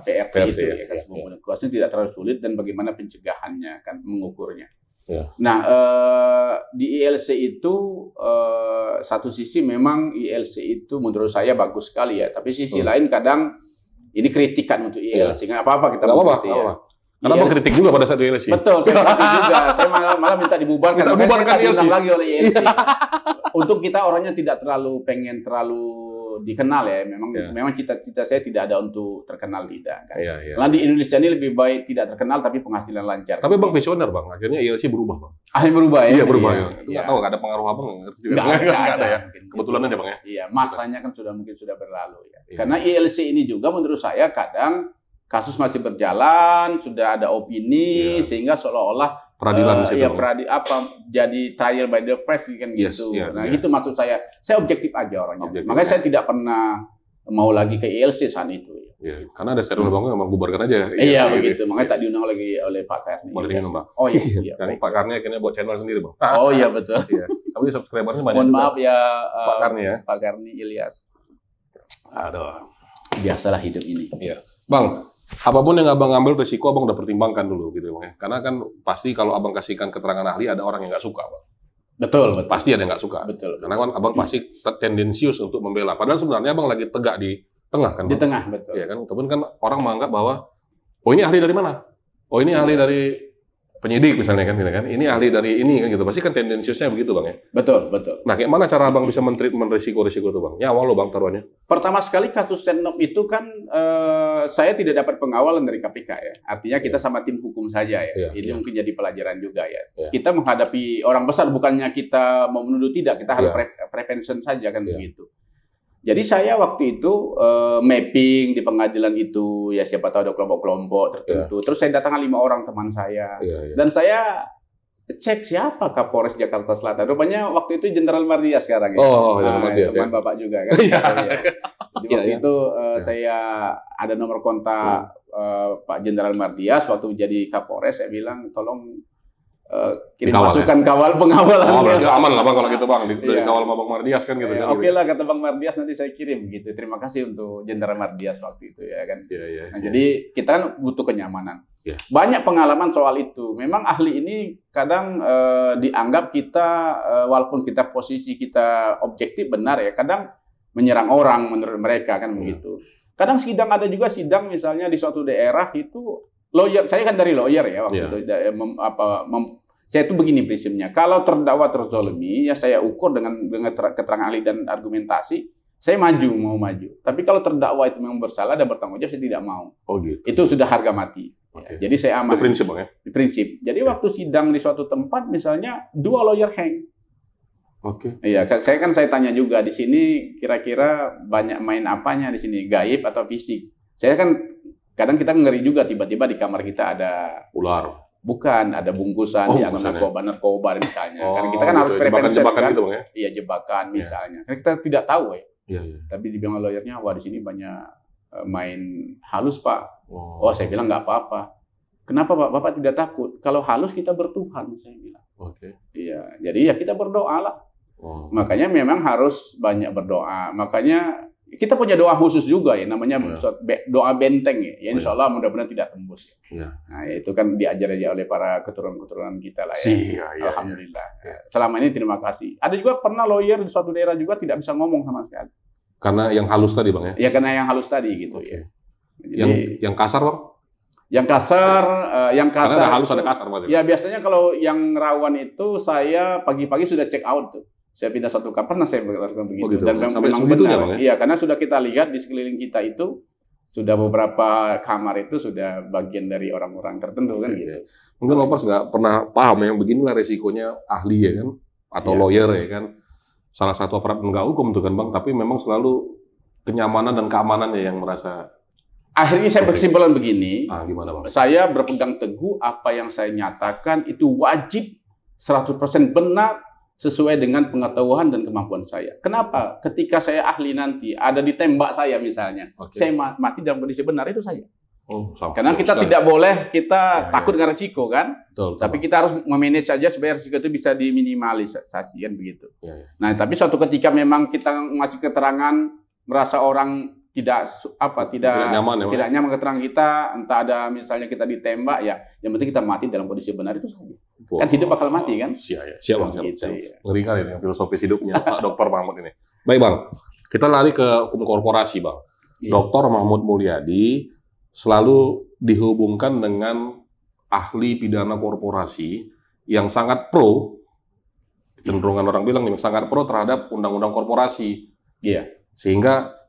PRT itu ya, kasus pembunuhan. Kasusnya tidak terlalu sulit dan bagaimana pencegahannya kan mengukurnya. Ya. Nah, di ILC itu satu sisi memang ILC itu menurut saya bagus sekali ya, tapi sisi lain kadang ini kritikan untuk ILC. Nggak apa-apa kita mengkritik ya. Karena Bang kritik juga pada saat ILC. Betul, saya kritik juga. Saya malah minta dibubarkan. Saya diundang lagi oleh ILC. Untuk kita orangnya tidak terlalu pengen dikenal ya. Memang cita-cita saya tidak ada untuk terkenal, tidak. Kan? Karena di Indonesia ini lebih baik tidak terkenal tapi penghasilan lancar. Tapi Bang visioner, Bang. Akhirnya ILC berubah, Bang. Akhirnya berubah ya? Iya, berubah ya. Itu nggak tahu, nggak ada pengaruh Abang? Nggak ada ya? Kebetulan aja, Bang, ya? Iya, masanya kan mungkin sudah berlalu ya. Karena ILC ini juga menurut saya kadang kasus masih berjalan, sudah ada opini, sehingga seolah-olah peradilan jadi trial by the press kan gitu. Itu maksud saya objektif aja orangnya. Makanya saya tidak pernah mau lagi ke ILC saat itu. Ya, karena ada statement Bang, memang bubarkan aja. Iya, begitu. Makanya tak diundang lagi oleh Pak Karni. Boleh diundang, Bang. Oh iya. Pak Karni akhirnya buat channel sendiri, Bang. Oh iya, betul. Tapi subscribernya banyak. Mohon maaf ya, Pak Karni ya. Pak Karni Ilyas. Aduh. Biasalah hidup ini. Iya. Bang, apapun yang Abang ambil resiko, Abang udah pertimbangkan dulu gitu, Bang, ya. Karena kan pasti kalau Abang kasihkan keterangan ahli ada orang yang nggak suka, Bang. Betul. Pasti ada yang nggak suka. Betul. Karena kan Abang pasti tendensius untuk membela. Padahal sebenarnya Abang lagi tegak di tengah kan, Bang? Di tengah, betul. Iya kan, tapi kan orang menganggap bahwa oh ini ahli dari mana? Oh ini ahli dari penyidik misalnya kan, gitu kan. Ini ahli dari ini kan gitu. Pasti kan tendensiusnya begitu, Bang, ya. Betul. Nah, kayak mana cara Abang bisa men-treatment risiko-risiko itu, Bang? Nyawa lo, Bang, taruhannya. Pertama sekali kasus Setnov itu kan saya tidak dapat pengawalan dari KPK ya. Artinya kita sama tim hukum saja ya. Ini mungkin jadi pelajaran juga ya. Kita menghadapi orang besar, bukannya kita mau menuduh, tidak. Kita harus prevention saja kan begitu. Jadi saya waktu itu mapping di pengadilan itu, ya siapa tahu ada kelompok-kelompok tertentu. Terus saya datangkan 5 orang teman saya. Dan saya cek siapa Kapolres Jakarta Selatan. Rupanya waktu itu Jenderal Mardia sekarang ya. Jenderal Mardia, teman Bapak juga kan. Jadi waktu itu saya ada nomor kontak Pak Jenderal Mardias waktu jadi Kapolres. Saya bilang tolong kirim pasukan kawal pengawalan. Berarti aman lah, Bang, kalau gitu, Bang. Dari kawal Bang Mardias kan gitu. Oke lah, kata Bang Mardias, nanti saya kirim gitu. Terima kasih untuk Jenderal Mardias waktu itu ya kan. Jadi kita kan butuh kenyamanan. Banyak pengalaman soal itu. Memang ahli ini kadang dianggap kita walaupun kita posisi kita objektif benar ya, kadang menyerang orang menurut mereka kan begitu. Kadang sidang ada juga sidang misalnya di suatu daerah itu lawyer, saya kan dari lawyer ya waktu itu. Saya itu begini prinsipnya, kalau terdakwa terzolimi, ya saya ukur dengan keterangan ahli dan argumentasi, saya mau maju. Tapi kalau terdakwa itu memang bersalah dan bertanggung jawab, saya tidak mau. Oh gitu. Itu sudah harga mati. Jadi saya aman. Itu prinsip, Bang, ya? Prinsip. Jadi waktu sidang di suatu tempat, misalnya 2 lawyer hang. Iya, saya tanya juga di sini kira-kira banyak main apanya di sini, gaib atau fisik. Saya kan kadang kita ngeri juga tiba-tiba di kamar kita ada ular. Bukan, ada bungkusan, narkoba misalnya. Karena kita kan harus prevention kan. Gitu, Bang, ya? Iya, jebakan misalnya. Karena kita tidak tahu ya. Tapi dibilang lawyernya, wah di sini banyak main halus, Pak. Oh, saya bilang nggak apa-apa. Kenapa, Pak? Bapak tidak takut? Kalau halus kita bertuhan, saya bilang. Iya, jadi ya kita berdoa lah. Makanya memang harus banyak berdoa. Makanya kita punya doa khusus juga ya, namanya doa benteng ya. Ya insya Allah mudah-mudahan tidak tembus. Ya. Nah itu kan diajar aja oleh para keturunan-keturunan kita lah ya. Alhamdulillah. Ya. Selama ini terima kasih. Ada juga pernah lawyer di suatu daerah juga tidak bisa ngomong sama sekali. Karena yang halus tadi Bang ya? Ya karena yang halus tadi gitu ya. Jadi, yang kasar Bang? Yang kasar. Karena ada halus ada kasar Bang. Ya biasanya kalau yang rawan itu saya pagi-pagi sudah check out tuh. Saya pindah satu kamar, pernah saya lakukan begitu. Gitu. Dan memang benar. Iya, karena sudah kita lihat di sekeliling kita itu sudah beberapa kamar itu sudah bagian dari orang-orang tertentu kan gitu. Mungkin Lopers nggak pernah paham yang beginilah resikonya ahli ya kan, atau lawyer ya kan. Salah satu aparat penegak hukum tuh kan Bang, tapi memang selalu kenyamanan dan keamanan ya yang merasa. Akhirnya saya berkesimpulan begini. Gimana Bang? Saya berpegang teguh apa yang saya nyatakan itu wajib 100% benar sesuai dengan pengetahuan dan kemampuan saya. Kenapa? Ketika saya ahli nanti, ada ditembak saya misalnya, saya mati dalam kondisi benar, itu saya. Karena kita tidak boleh, kita takut dengan risiko kan? Betul. Tapi kita harus memanage saja supaya risiko itu bisa diminimalisasi, kan begitu. Nah, tapi suatu ketika memang kita ngasih keterangan, merasa orang tidak nyaman keterangan kita, entah ada misalnya kita ditembak ya, yang penting kita mati dalam kondisi benar itu saja. Kan hidup bakal mati kan? Siap Bang. Ngeri kali ini filosofis hidupnya Pak Dr. Mahmud ini. Baik Bang, kita lari ke hukum korporasi Bang. Dr. Mahmud Mulyadi selalu dihubungkan dengan ahli pidana korporasi yang sangat pro, cenderungan orang bilang nih, sangat pro terhadap undang-undang korporasi. Sehingga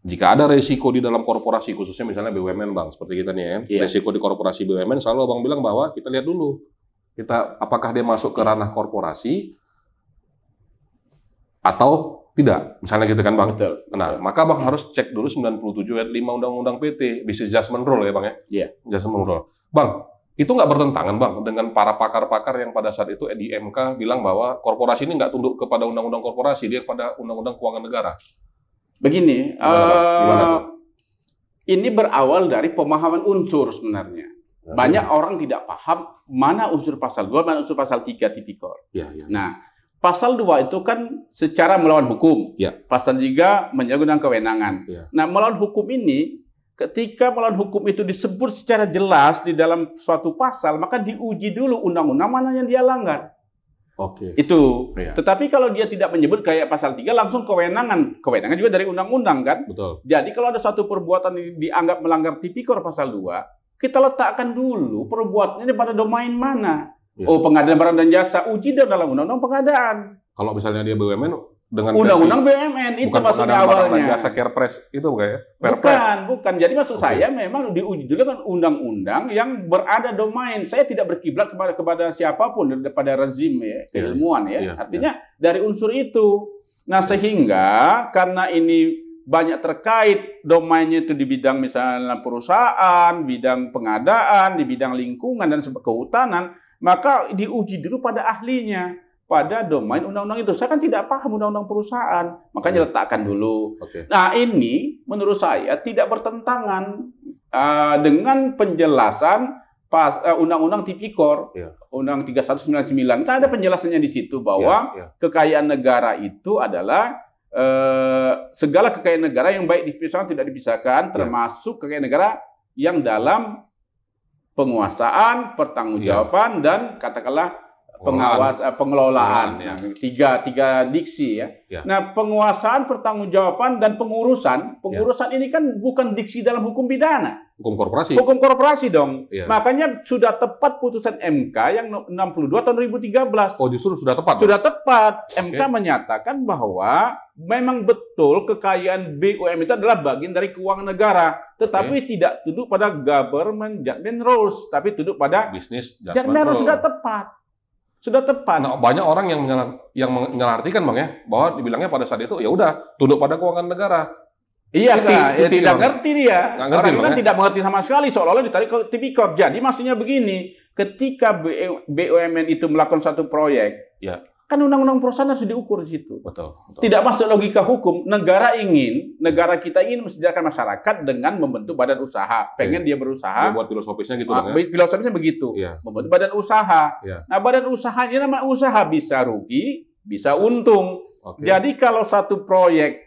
jika ada resiko di dalam korporasi, khususnya misalnya BUMN Bang, seperti kita nih ya, resiko di korporasi BUMN, selalu Abang bilang bahwa kita lihat dulu, apakah dia masuk ke ranah korporasi atau tidak, misalnya gitu kan Bang. Betul. Nah, maka Bang harus cek dulu 97 ayat 5 Undang-Undang PT, Business Judgment Rule ya Bang ya? Iya. Judgment Rule. Bang, itu nggak bertentangan Bang dengan para pakar-pakar yang pada saat itu di MK bilang bahwa korporasi ini nggak tunduk kepada Undang-Undang Korporasi, dia kepada Undang-Undang Keuangan Negara. Begini, ini berawal dari pemahaman unsur sebenarnya. Banyak orang tidak paham mana unsur pasal 2, mana unsur pasal 3 tipikor. Nah, pasal 2 itu kan secara melawan hukum. Pasal 3 menyangkut kewenangan. Nah, melawan hukum ini, ketika melawan hukum itu disebut secara jelas di dalam suatu pasal, maka diuji dulu undang-undang mana yang dia langgar. Itu. Tetapi kalau dia tidak menyebut kayak pasal 3 langsung kewenangan. Kewenangan juga dari undang-undang kan? Betul. Jadi kalau ada satu perbuatan yang dianggap melanggar tipikor pasal 2, kita letakkan dulu perbuatannya pada domain mana. Pengadaan barang dan jasa, uji dalam undang-undang pengadaan. Kalau misalnya dia BUMN dengan undang-undang BUMN itu maksudnya awalnya. Jasa Kerpres itu bukan ya? Bukan. Jadi maksud saya memang diuji dulu kan undang-undang yang berada domain. Saya tidak berkiblat kepada siapapun daripada rezim ya, keilmuan ya. Artinya dari unsur itu. Nah, sehingga karena ini banyak terkait domainnya itu di bidang misalnya perusahaan, bidang pengadaan, di bidang lingkungan dan kehutanan, maka diuji dulu pada ahlinya. Pada domain undang-undang itu. Saya kan tidak paham undang-undang perusahaan. Makanya letakkan dulu. Nah, ini menurut saya tidak bertentangan dengan penjelasan undang-undang tipikor. Undang 3199. Kan ada penjelasannya di situ bahwa kekayaan negara itu adalah segala kekayaan negara yang baik dipisahkan tidak dipisahkan, termasuk kekayaan negara yang dalam penguasaan, pertanggungjawaban, dan katakanlah pengelolaan. Tiga diksi ya. Nah, penguasaan, pertanggungjawaban, dan pengurusan ini kan bukan diksi dalam hukum pidana. Hukum korporasi. Hukum korporasi dong. Makanya sudah tepat putusan MK yang 62 tahun 2013. Justru sudah tepat. Sudah tepat. MK menyatakan bahwa memang betul kekayaan BUMN itu adalah bagian dari keuangan negara, tetapi tidak tunduk pada government judgment rules, tapi tunduk pada business judgment rules. Sudah tepat. Sudah tepat. Nah, banyak orang yang menyalahartikan Bang ya, bahwa dibilangnya pada saat itu ya udah tunduk pada keuangan negara. Iya, tidak ngerti dia. Orang kan tidak mengerti sama sekali, seolah-olah ditarik ke tipikor. Jadi maksudnya begini, ketika BUMN itu melakukan satu proyek, kan undang-undang perusahaan harus diukur di situ. Betul. Tidak masuk logika hukum. Negara kita ingin mesediakan masyarakat dengan membentuk badan usaha. Pengen dia berusaha. Dia buat filosofisnya gitu Bang ya. Filosofisnya begitu. Membentuk badan usaha. Nah, badan usahanya nama usaha bisa rugi, bisa untung. Jadi kalau satu proyek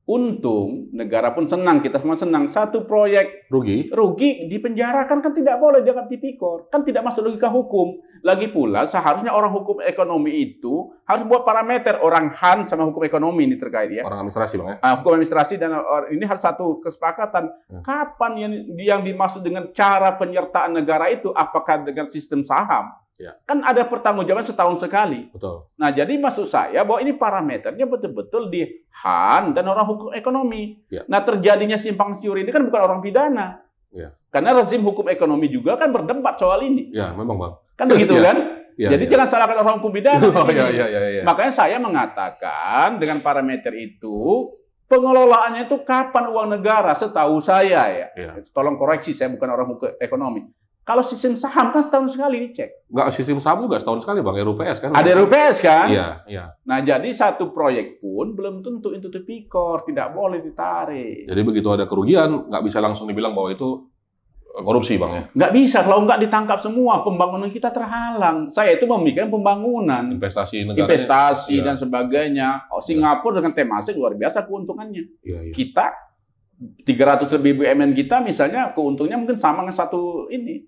untung, negara pun senang, kita semua senang. Satu proyek Rugi? rugi, dipenjarakan kan tidak boleh, dianggap tipikor. Kan tidak masuk logika hukum. Lagi pula, seharusnya orang hukum ekonomi itu harus buat parameter. Orang Han sama hukum ekonomi ini terkait ya. Orang administrasi Bang ya? Hukum administrasi dan ini harus satu kesepakatan. Kapan yang dimaksud dengan cara penyertaan negara itu? Apakah dengan sistem saham? Ya. Kan ada pertanggungjawaban setahun sekali. Betul. Nah, jadi maksud saya bahwa ini parameternya betul-betul di Han dan orang hukum ekonomi. Ya. Nah, terjadinya simpang siur ini kan bukan orang pidana. Ya. Karena rezim hukum ekonomi juga kan berdebat soal ini. Ya, memang Bang. Kan begitu kan? Ya, jadi jangan salahkan orang hukum pidana. Makanya saya mengatakan dengan parameter itu, pengelolaannya itu kapan uang negara? Setahu saya ya. Tolong koreksi, saya bukan orang hukum ekonomi. Kalau sistem saham kan setahun sekali dicek. Nggak, sistem saham juga setahun sekali Bang, RUPS kan? Ada RUPS kan? Iya. Nah, jadi satu proyek pun belum tentu itu tipikor, tidak boleh ditarik. Jadi begitu ada kerugian, nggak bisa langsung dibilang bahwa itu korupsi Bang ya? Nggak bisa, kalau nggak ditangkap semua, pembangunan kita terhalang. Saya itu memikirkan pembangunan. Investasi negara. Investasi dan sebagainya. Singapura dengan Temasek luar biasa keuntungannya. Iya. Kita 300 lebih BUMN kita misalnya keuntungnya mungkin sama dengan satu ini.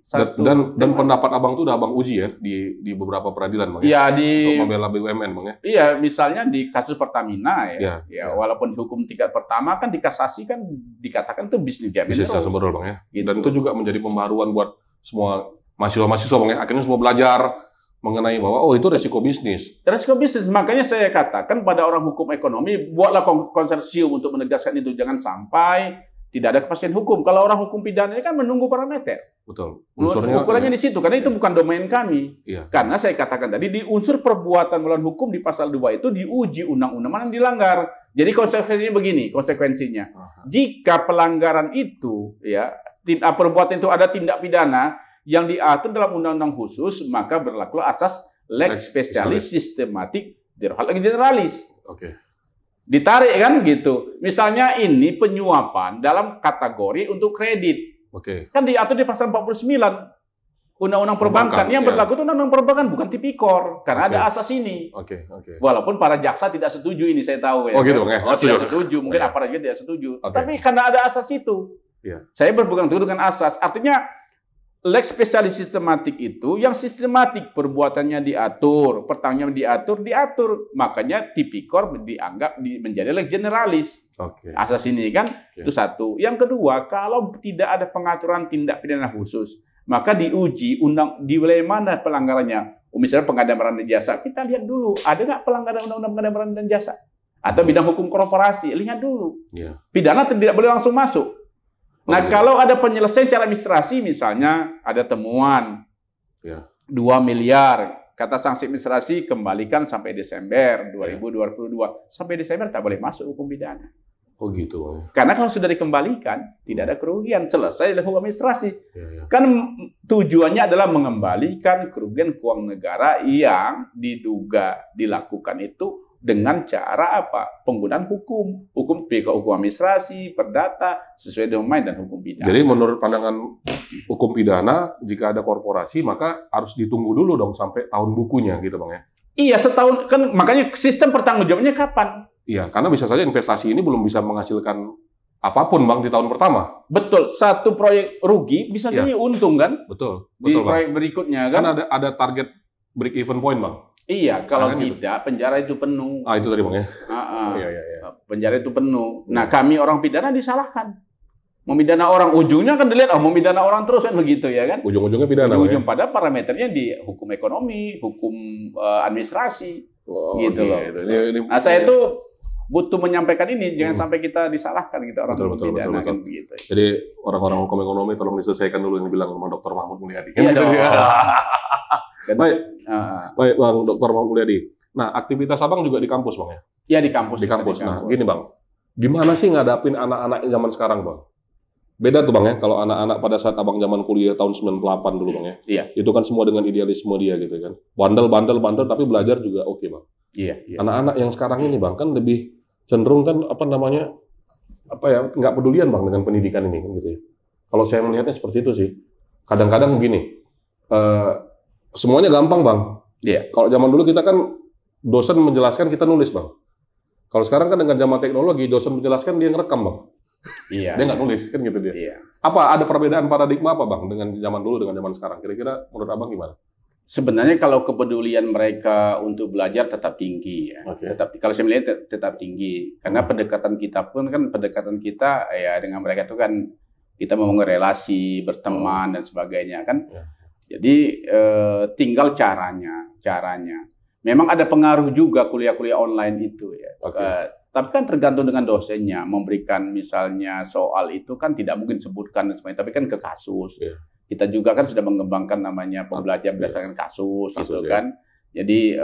Dan pendapat Abang itu udah Abang uji ya di beberapa peradilan Bang ya? Untuk membela BUMN Bang ya? Iya, misalnya di kasus Pertamina ya. Walaupun hukum tingkat pertama kan dikasasi kan dikatakan itu bisnis as usual Bang ya. Gitu. Dan itu juga menjadi pembaharuan buat semua mahasiswa Bang ya. Akhirnya semua belajar mengenai bahwa itu resiko bisnis. Resiko bisnis, makanya saya katakan pada orang hukum ekonomi, buatlah konsorsium untuk menegaskan itu. Jangan sampai tidak ada kepastian hukum. Kalau orang hukum pidana kan menunggu parameter. Betul. Ukurannya di situ, karena itu bukan domain kami. Iya. Karena saya katakan tadi, di unsur perbuatan melawan hukum di pasal 2 itu diuji undang-undang mana yang dilanggar. Jadi konsekuensinya begini, jika pelanggaran itu, perbuatan itu ada tindak pidana, yang diatur dalam undang-undang khusus, maka berlaku asas lex specialis sistematik generalis. Oke. Ditarik kan gitu. Misalnya ini penyuapan dalam kategori untuk kredit. Oke. Kan diatur di pasal 49 Undang-Undang Perbankan. Yang berlaku itu Undang-Undang Perbankan, bukan tipikor. Karena ada asas ini. Oke. Walaupun para jaksa tidak setuju ini, saya tahu ya. Oh gitu Bang. Tidak setuju. Mungkin aparat juga tidak setuju. Tapi karena ada asas itu. Saya berpegang teguh dengan asas. Artinya lex spesialis sistematik itu yang sistematik, perbuatannya diatur, pertanggungjawaban diatur. Makanya tipikor dianggap menjadi lex generalis. Asas ini kan itu satu. Yang kedua, kalau tidak ada pengaturan tindak pidana khusus, maka diuji di wilayah mana pelanggarannya. Misalnya pengadaan barang dan jasa, kita lihat dulu ada nggak pelanggaran undang-undang pengadaan barang dan jasa atau bidang hukum korporasi, lihat dulu. Pidana tidak boleh langsung masuk. Nah, kalau ada penyelesaian cara administrasi, misalnya ada temuan 2 miliar, kata sanksi administrasi kembalikan sampai Desember 2022. Sampai Desember tak boleh masuk hukum pidana. Oh gitu. Karena kalau sudah dikembalikan, tidak ada kerugian, selesai hukum administrasi. Kan tujuannya adalah mengembalikan kerugian keuangan negara yang diduga dilakukan itu dengan cara apa? Penggunaan hukum administrasi, perdata, sesuai domain dan hukum pidana. Jadi menurut pandangan hukum pidana, jika ada korporasi maka harus ditunggu dulu dong sampai tahun bukunya gitu Bang ya? Iya, setahun kan, makanya sistem pertanggungjawabannya kapan? Iya, karena bisa saja investasi ini belum bisa menghasilkan apapun Bang di tahun pertama. Betul, satu proyek rugi bisa jadi untung kan? Betul di proyek berikutnya kan? Kan ada target break even point Bang. Iya, kalau tidak penjara itu penuh. Itu tadi Bang ya. Iya. Penjara itu penuh. Nah, kami orang pidana disalahkan. Memidana orang, ujungnya kan dilihat, memidana orang terus kan begitu ya kan? Ujung-ujungnya pidana. Pada parameternya di hukum ekonomi, hukum administrasi, gitu loh. Nah, saya itu butuh menyampaikan ini, jangan sampai kita disalahkan kita orang hukum pidana kan begitu. Jadi orang-orang hukum ekonomi tolong diselesaikan dulu yang dibilang sama Dr. Mahmud Mulyadi. Iya dong. Baik Bang Dr. Mahmud Mulyadi. Nah, aktivitas Abang juga di kampus Bang ya? Iya di kampus. Di kampus. Nah, gini Bang, gimana sih ngadapin anak-anak zaman sekarang Bang? Beda tuh Bang ya, kalau anak-anak pada saat Abang zaman kuliah tahun 98 dulu Bang ya. Iya. Itu kan semua dengan idealisme dia gitu kan. Bandel tapi belajar juga oke Bang. Iya. Anak-anak yang sekarang ini Bang kan lebih cenderung kan nggak pedulian Bang dengan pendidikan ini kan gitu ya. Kalau saya melihatnya seperti itu sih. Kadang-kadang begini, semuanya gampang Bang. Iya. Kalau zaman dulu kita kan dosen menjelaskan kita nulis Bang. Kalau sekarang kan dengan zaman teknologi, dosen menjelaskan dia ngerekam, Bang. Iya. Dia nggak nulis, kan gitu dia. Iya. Apa ada perbedaan paradigma apa, Bang, dengan zaman dulu dengan zaman sekarang? Kira-kira menurut Abang gimana? Sebenarnya kalau kepedulian mereka untuk belajar tetap tinggi ya. Okay. Kalau saya melihat tetap tinggi. Karena pendekatan kita pun kan pendekatan kita ya dengan mereka itu kan kita membangun relasi, berteman dan sebagainya kan. Yeah. Jadi tinggal caranya. Memang ada pengaruh juga kuliah-kuliah online itu ya. Okay. Tapi kan tergantung dengan dosennya. Memberikan misalnya soal itu kan tidak mungkin sebutkan dan sebagainya. Tapi kan ke kasus. Yeah. Kita juga kan sudah mengembangkan namanya pembelajaran berdasarkan kasus gitu kan. Jadi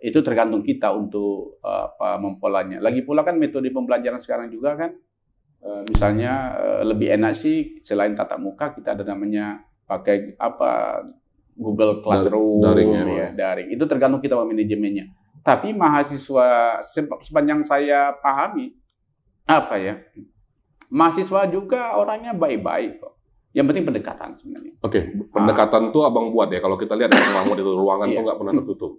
itu tergantung kita untuk mempolanya. Lagi pula kan metode pembelajaran sekarang juga kan. Misalnya lebih enak sih selain tatap muka kita ada namanya pakai Google Classroom, daring. Itu tergantung kita manajemennya. Tapi mahasiswa sepanjang saya pahami mahasiswa juga orangnya baik-baik kok. Yang penting pendekatan sebenarnya. Oke, pendekatan tuh Abang buat ya. Kalau kita lihat Bang Mahmud itu ruangan tuh nggak pernah tertutup.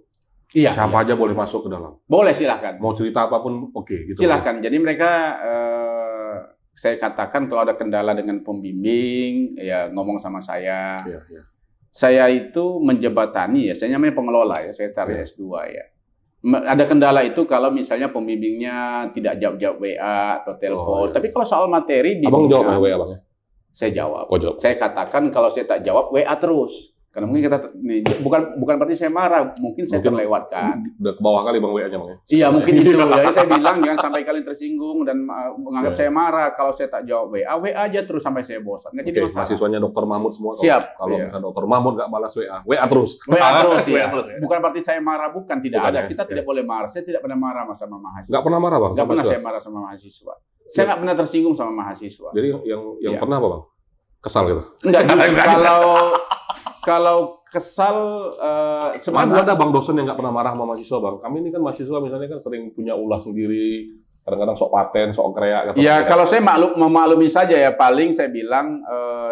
Iya. Siapa aja boleh masuk ke dalam. Boleh, silahkan. Mau cerita apapun, oke. Gitu. Silahkan. Jadi mereka saya katakan kalau ada kendala dengan pembimbing, ya ngomong sama saya. Iya. Saya itu menjebatani ya, saya namanya pengelola ya, saya cari S2 ya. Ada kendala itu kalau misalnya pembimbingnya tidak jawab WA atau telepon. Tapi kalau soal materi, Abang jawab WA Bang ya? Saya jawab. Jawab. Saya katakan kalau saya tak jawab WA terus. Karena mungkin bukan berarti saya marah, mungkin saya terlewatkan. Udah ke bawah kali Bang WA-nya Bang ya? Iya mungkin itu. Jadi saya bilang jangan sampai kalian tersinggung dan menganggap saya marah kalau saya tak jawab WA aja terus sampai saya bosan. Nggak jadi masalah. Mahasiswanya Dr. Mahmud semua. Siap. Kalau misalnya Dr. Mahmud nggak balas WA terus. WA terus ya. Bukan berarti saya marah, tidak ada. Kita tidak boleh marah. Saya tidak pernah marah sama mahasiswa. Nggak pernah marah Bang? Nggak pernah saya marah sama mahasiswa. Saya nggak pernah tersinggung sama mahasiswa. Jadi yang pernah apa Bang? Kesal gitu? Enggak juga. Kalau kesal, sebenarnya ada Bang dosen yang nggak pernah marah sama mahasiswa Bang. Kami ini kan mahasiswa misalnya kan sering punya ulah sendiri, kadang-kadang sok paten, sok kreak. Ya kalau saya memaklumi saja ya, paling saya bilang,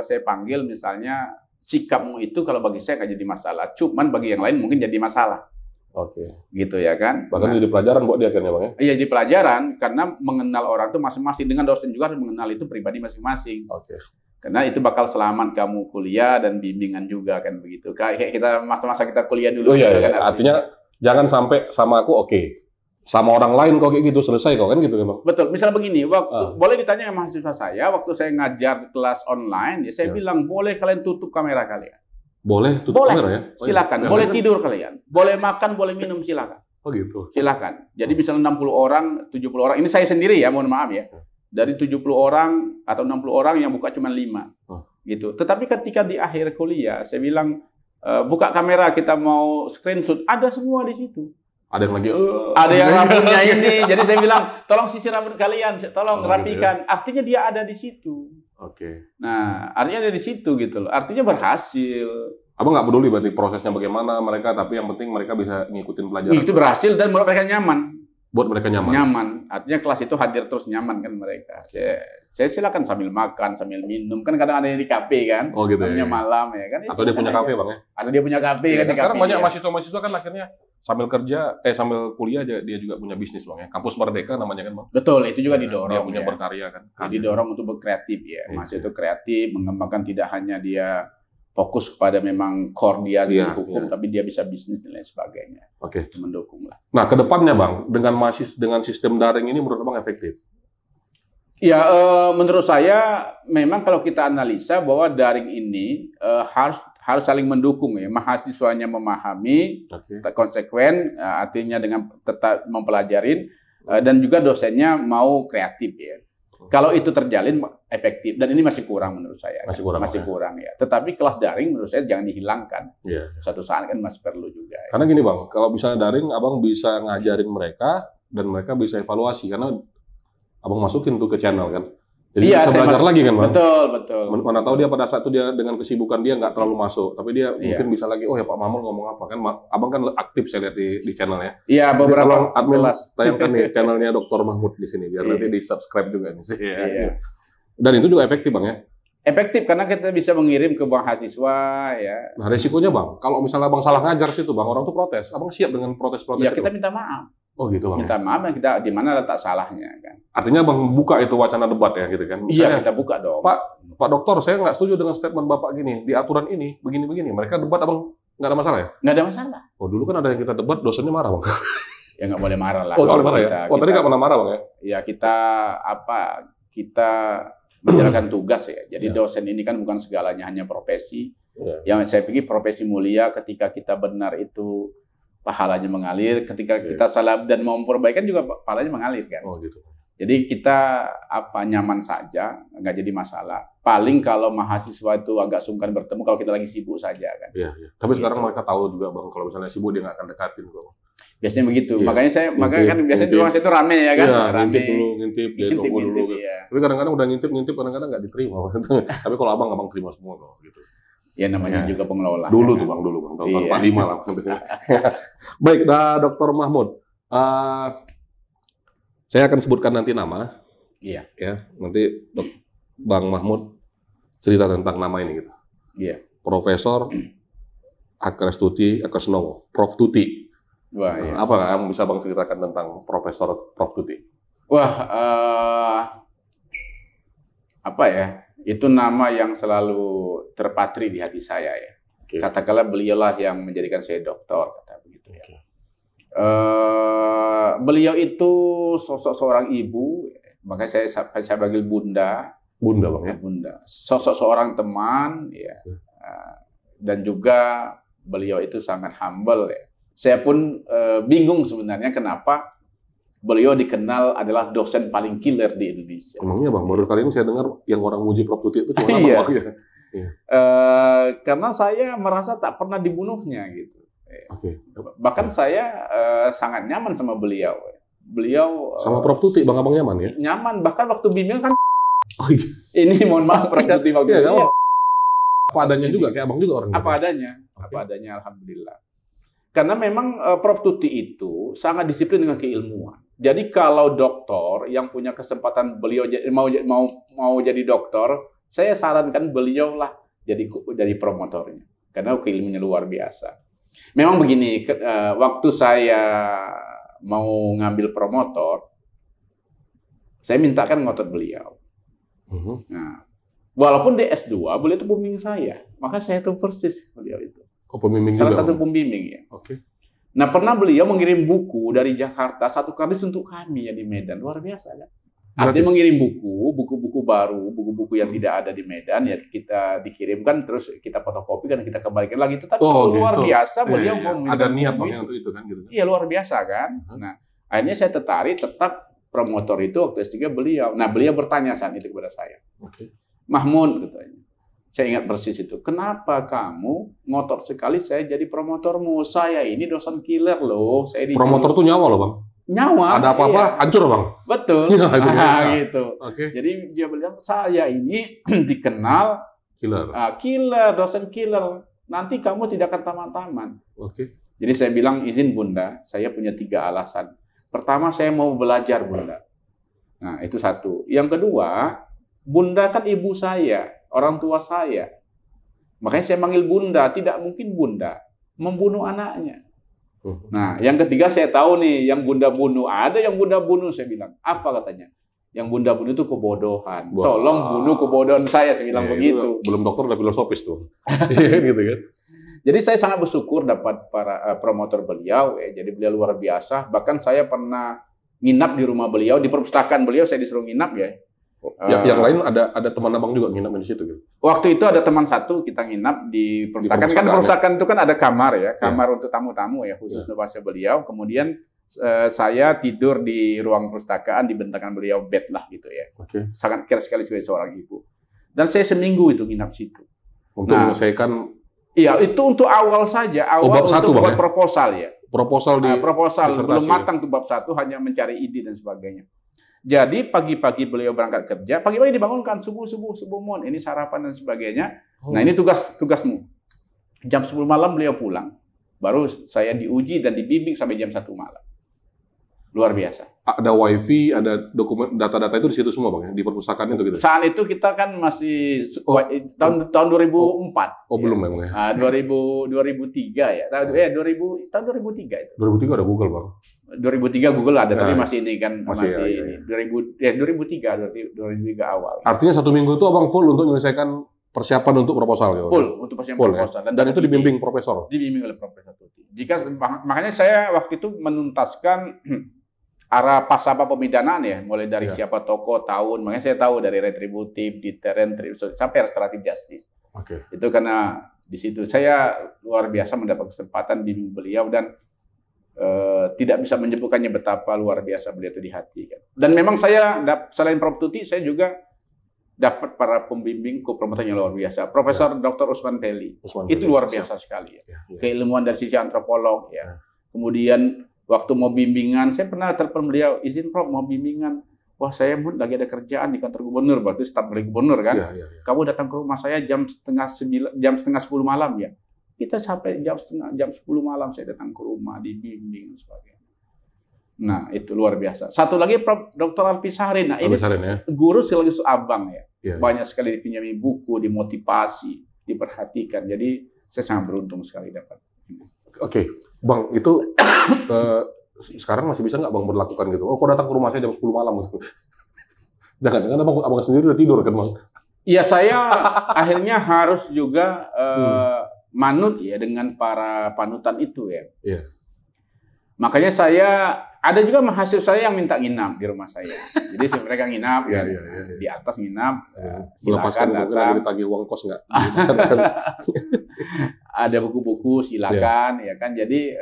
saya panggil misalnya sikapmu itu kalau bagi saya nggak jadi masalah, cuman bagi yang lain mungkin jadi masalah. Oke. Gitu ya kan. Bahkan jadi pelajaran buat dia akhirnya Bang ya? Iya, jadi pelajaran karena mengenal orang itu masing-masing, dengan dosen juga harus mengenal itu pribadi masing-masing. Oke. Karena itu bakal selamat kamu kuliah dan bimbingan juga kan begitu. Kayak kita masa-masa kita kuliah dulu. Oh iya, kan, artinya jangan sampai sama aku sama orang lain kok kayak gitu selesai kok kan gitu kan Bang. Betul. Misalnya begini, boleh ditanya sama mahasiswa saya waktu saya ngajar kelas online, ya saya bilang boleh kalian tutup kamera kalian. Boleh tutup kamera ya? Silakan. Boleh tidur kalian. Boleh makan, boleh minum silakan. Oh gitu. Silakan. Jadi misalnya 60 orang, 70 orang, ini saya sendiri ya, mohon maaf ya. Dari 70 orang atau 60 orang yang buka cuma 5. Gitu. Tetapi ketika di akhir kuliah, saya bilang, buka kamera, kita mau screenshot, ada semua di situ. Ada yang lagi, ada yang rambutnya ini. Jadi saya bilang, tolong sisir rambut kalian, tolong rapikan. Gitu ya? Artinya dia ada di situ. Oke. Nah, artinya ada di situ gitu loh. Artinya berhasil. Abang nggak peduli berarti prosesnya bagaimana mereka, tapi yang penting mereka bisa ngikutin pelajaran. Itu berhasil dan menurut mereka nyaman. Buat mereka nyaman. Nyaman. Artinya kelas itu hadir terus nyaman kan mereka. Saya silakan sambil makan, sambil minum. Kan kadang ada yang di kafe kan. Oh gitu ya. Malam ya kan. Atau dia punya kafe Bang ya? Ada dia punya kafe kan di sekarang kafe. Banyak mahasiswa-mahasiswa kan akhirnya sambil kerja, sambil kuliah dia juga punya bisnis Bang ya. Kampus Merdeka namanya kan Bang. Betul, itu juga didorong. Dia punya berkarya kan. Jadi didorong untuk berkreatif ya. Mahasiswa itu kreatif, mengembangkan tidak hanya dia fokus kepada memang core dia di hukum, tapi dia bisa bisnis dan lain sebagainya. Oke. Mendukung lah. Nah, kedepannya Bang, dengan sistem daring ini menurut Bang efektif? Ya, menurut saya memang kalau kita analisa bahwa daring ini harus saling mendukung ya. Mahasiswanya memahami, konsekuen, artinya dengan tetap mempelajarin, dan juga dosennya mau kreatif ya. Kalau itu terjalin efektif, dan ini masih kurang menurut saya. Masih kurang ya. Tetapi kelas daring menurut saya jangan dihilangkan. Suatu saat kan masih perlu juga. Ya. Karena gini Bang, kalau misalnya daring, Abang bisa ngajarin mereka dan mereka bisa evaluasi karena Abang masukin tuh ke channel kan. Jadi bisa belajar lagi kan Bang? Betul. Mana tahu dia pada saat itu dia dengan kesibukan dia nggak terlalu masuk, tapi dia mungkin bisa lagi, oh ya Pak Mahmud ngomong apa kan? Abang kan aktif saya lihat di channel ya. Iya, beberapa admin tayangkan nih channelnya Dr. Mahmud di sini biar nanti di subscribe juga nih. Dan itu juga efektif Bang ya? Efektif karena kita bisa mengirim ke mahasiswa ya. Nah resikonya Bang, kalau misalnya Abang salah ngajar situ Bang, orang tuh protes. Abang siap dengan protes-protes ya, kita minta maaf. Oh gitu Bang. Minta maaf dan kita di mana letak salahnya kan. Artinya Bang buka itu wacana debat ya gitu kan? Iya, kita buka dong. Pak Dokter, saya nggak setuju dengan statement Bapak gini, di aturan ini begini-begini. Mereka debat Abang nggak ada masalah ya? Nggak ada masalah. Oh dulu kan ada yang kita debat, dosennya marah Bang. Ya nggak boleh marah lah. Oh nggak boleh marah ya? Oh tadi nggak pernah marah Bang ya? Ya kita menjalankan tugas ya. Jadi dosen ini kan bukan segalanya, hanya profesi. Yang saya pikir profesi mulia ketika kita benar itu pahalanya mengalir, ketika kita salah dan mau memperbaikan juga pahalanya mengalir kan. Oh gitu. Jadi kita nyaman saja, nggak jadi masalah. Paling kalau mahasiswa itu agak sungkan bertemu kalau kita lagi sibuk saja kan. Iya. Tapi sekarang mereka tahu juga Bang, kalau misalnya sibuk dia nggak akan dekatin kok. Biasanya begitu. Iya. Makanya kan biasanya di ruang saya itu rame ya kan. Iya, ngintip dia tunggu dulu. Gitu. Iya. Tapi kadang-kadang udah ngintip kadang-kadang nggak diterima. Tapi kalau abang terima semua kok gitu. Ya namanya juga pengelola. Dulu tuh Bang, tahun 45 lah. Baik, Dr. Mahmud. Saya akan sebutkan nanti nama. Iya. Ya, nanti Bang Mahmud cerita tentang nama ini gitu. Iya. Profesor Akrestuti Akresnowo, Prof Tuti. Wah, iya. Apa yang bisa Bang ceritakan tentang Profesor Prof Tuti? Wah, apa ya? Itu nama yang selalu terpatri di hati saya ya. Okay. Katakanlah beliaulah yang menjadikan saya doktor, kata begitu ya. Okay. Beliau itu sosok seorang ibu, makanya saya panggil Bunda. Bunda Bang ya? Bunda. Sosok seorang teman, ya. Dan juga beliau itu sangat humble ya. Saya pun bingung sebenarnya kenapa beliau dikenal adalah dosen paling killer di Indonesia. Emangnya Bang, baru kali ini saya dengar yang orang muji Prof Tuti itu cuma iya. Bang ya? Iya. Karena saya merasa tak pernah dibunuhnya gitu. Okay. Bahkan saya sangat nyaman sama beliau. Beliau sama Prof Tuti, Bang Abang nyaman ya? Nyaman, bahkan waktu bimbing kan ini mohon maaf Prof Tuti waktu itu. Apa adanya juga, kayak Abang juga orang. Apa adanya, apa adanya, alhamdulillah. Karena memang Prof Tuti itu sangat disiplin dengan keilmuan. Jadi kalau dokter yang punya kesempatan beliau mau jadi dokter, saya sarankan beliau lah jadi promotornya. Karena keilmuannya luar biasa. Memang begini, waktu saya mau ngambil promotor, saya mintakan ngotot beliau. Nah, walaupun di S2, beliau itu pembimbing saya. Maka saya tahu persis beliau itu. Oh, pembimbing salah juga, satu pembimbing ya. Oke. Nah, pernah beliau mengirim buku dari Jakarta, 1 kardus untuk kami ya di Medan. Luar biasa kan? Artinya mengirim buku-buku baru, buku-buku yang tidak ada di Medan ya kita dikirimkan terus kita fotokopi dan kita kembalikan lagi. Itu tapi luar biasa beliau mau ada niat untuk itu kan gitu. Iya, luar biasa kan. Nah, akhirnya saya tertarik tetap promotor itu waktu S3 beliau. Nah, beliau bertanya saat itu kepada saya. Oke. Mahmud katanya. Saya ingat persis itu. Kenapa kamu ngotot sekali saya jadi promotormu? Saya ini dosen killer loh. Promotor tuh nyawa loh Bang. Nyawa. Ada apa-apa hancur Bang. Betul. Ya, itu gitu. Okay. Jadi dia bilang saya ini dikenal killer. Killer, dosen killer. Nanti kamu tidak akan tamat-tamat. Oke. Jadi saya bilang izin Bunda, saya punya 3 alasan. Pertama saya mau belajar Bunda. Nah itu satu. Yang kedua, Bunda kan ibu saya. Orang tua saya. Makanya saya manggil Bunda. Tidak mungkin Bunda membunuh anaknya. Nah, yang ketiga saya tahu nih, yang Bunda bunuh. Ada yang Bunda bunuh, saya bilang. Apa katanya? Yang Bunda bunuh itu kebodohan. Tolong bunuh kebodohan saya bilang begitu. Belum dokter udah filosofis tuh. Gitu kan. Jadi saya sangat bersyukur dapat para promotor beliau. Jadi beliau luar biasa. Bahkan saya pernah nginap di rumah beliau. Di perpustakaan beliau saya disuruh nginap ya. Yang lain ada teman abang juga nginap di situ gitu. Waktu itu ada teman satu kita nginap di perpustakaan. Kan perpustakaan itu kan ada kamar ya, kamar untuk tamu-tamu ya khusus nuansa beliau. Kemudian saya tidur di ruang perpustakaan di bentakan beliau bed lah gitu ya. Sangat kira sekali sebagai seorang ibu. Dan saya seminggu itu nginap situ. Untuk menyelesaikan. Iya itu untuk awal saja, awal untuk buat proposal ya. Proposal belum matang tuh bab 1 hanya mencari ide dan sebagainya. Jadi pagi-pagi beliau berangkat kerja, pagi-pagi dibangunkan subuh mon, ini sarapan dan sebagainya. Nah ini tugasmu. Jam 10 malam beliau pulang, baru saya diuji dan dibimbing sampai jam 1 malam. Luar biasa. Ada wifi, ada dokumen, data-data itu di situ semua bang, di perpustakaan itu gitu. Saat itu kita kan masih tahun 2004. Belum memang ya. 2003 ya. Tahun 2003 itu. 2003 ada Google bang. 2003 Google ada, tapi Nah, masih ini kan masih, masih ya, ini 2003 awal. Artinya 1 minggu itu abang full untuk menyelesaikan persiapan untuk proposal gitu? Full untuk persiapan Full, proposal. ya? Dan itu dibimbing profesor? Dibimbing oleh Profesor Tuti. Makanya saya waktu itu menuntaskan arah pasapa pemidanaan ya, mulai dari siapa tokoh, tahun. Makanya saya tahu dari retributif, deterrent, sampai restoratif justice. Itu karena di situ saya luar biasa mendapat kesempatan bimbing beliau dan tidak bisa menyebutkannya betapa luar biasa beliau itu di hati. Kan. Dan memang saya selain Prof. Tuti, saya juga dapat para pembimbing co-promotor yang luar biasa. Profesor Dr. Usman Peli. Itu luar biasa sekali. Ya. Keilmuan dari sisi antropolog. Ya. Kemudian waktu mau bimbingan, saya pernah telepon beliau, izin Prof mau bimbingan. Wah saya lagi ada kerjaan di kantor gubernur, waktu itu staf dari gubernur kan. Kamu datang ke rumah saya jam setengah 10 malam ya. Kita sampai jam 10 malam saya datang ke rumah, dibimbing dan sebagainya. Nah, itu luar biasa. Satu lagi Prof. Dr. Alfi Sahrin. Nah, ini guru sekaligus abang ya. Banyak sekali dipinjami buku, dimotivasi, diperhatikan. Jadi, saya sangat beruntung sekali dapat. Oke, Bang, itu sekarang masih bisa nggak Bang berlakukan gitu? Oh, kok datang ke rumah saya jam 10 malam? Jangan-jangan abang sendiri udah tidur kan, Bang? Iya, saya akhirnya harus juga manut ya dengan para panutan itu ya. Makanya ada juga mahasiswa saya yang minta nginap di rumah saya. Jadi mereka nginap di atas nginap, silakan datang. Ditagih uang kos nggak? Ada buku-buku silakan ya kan. Jadi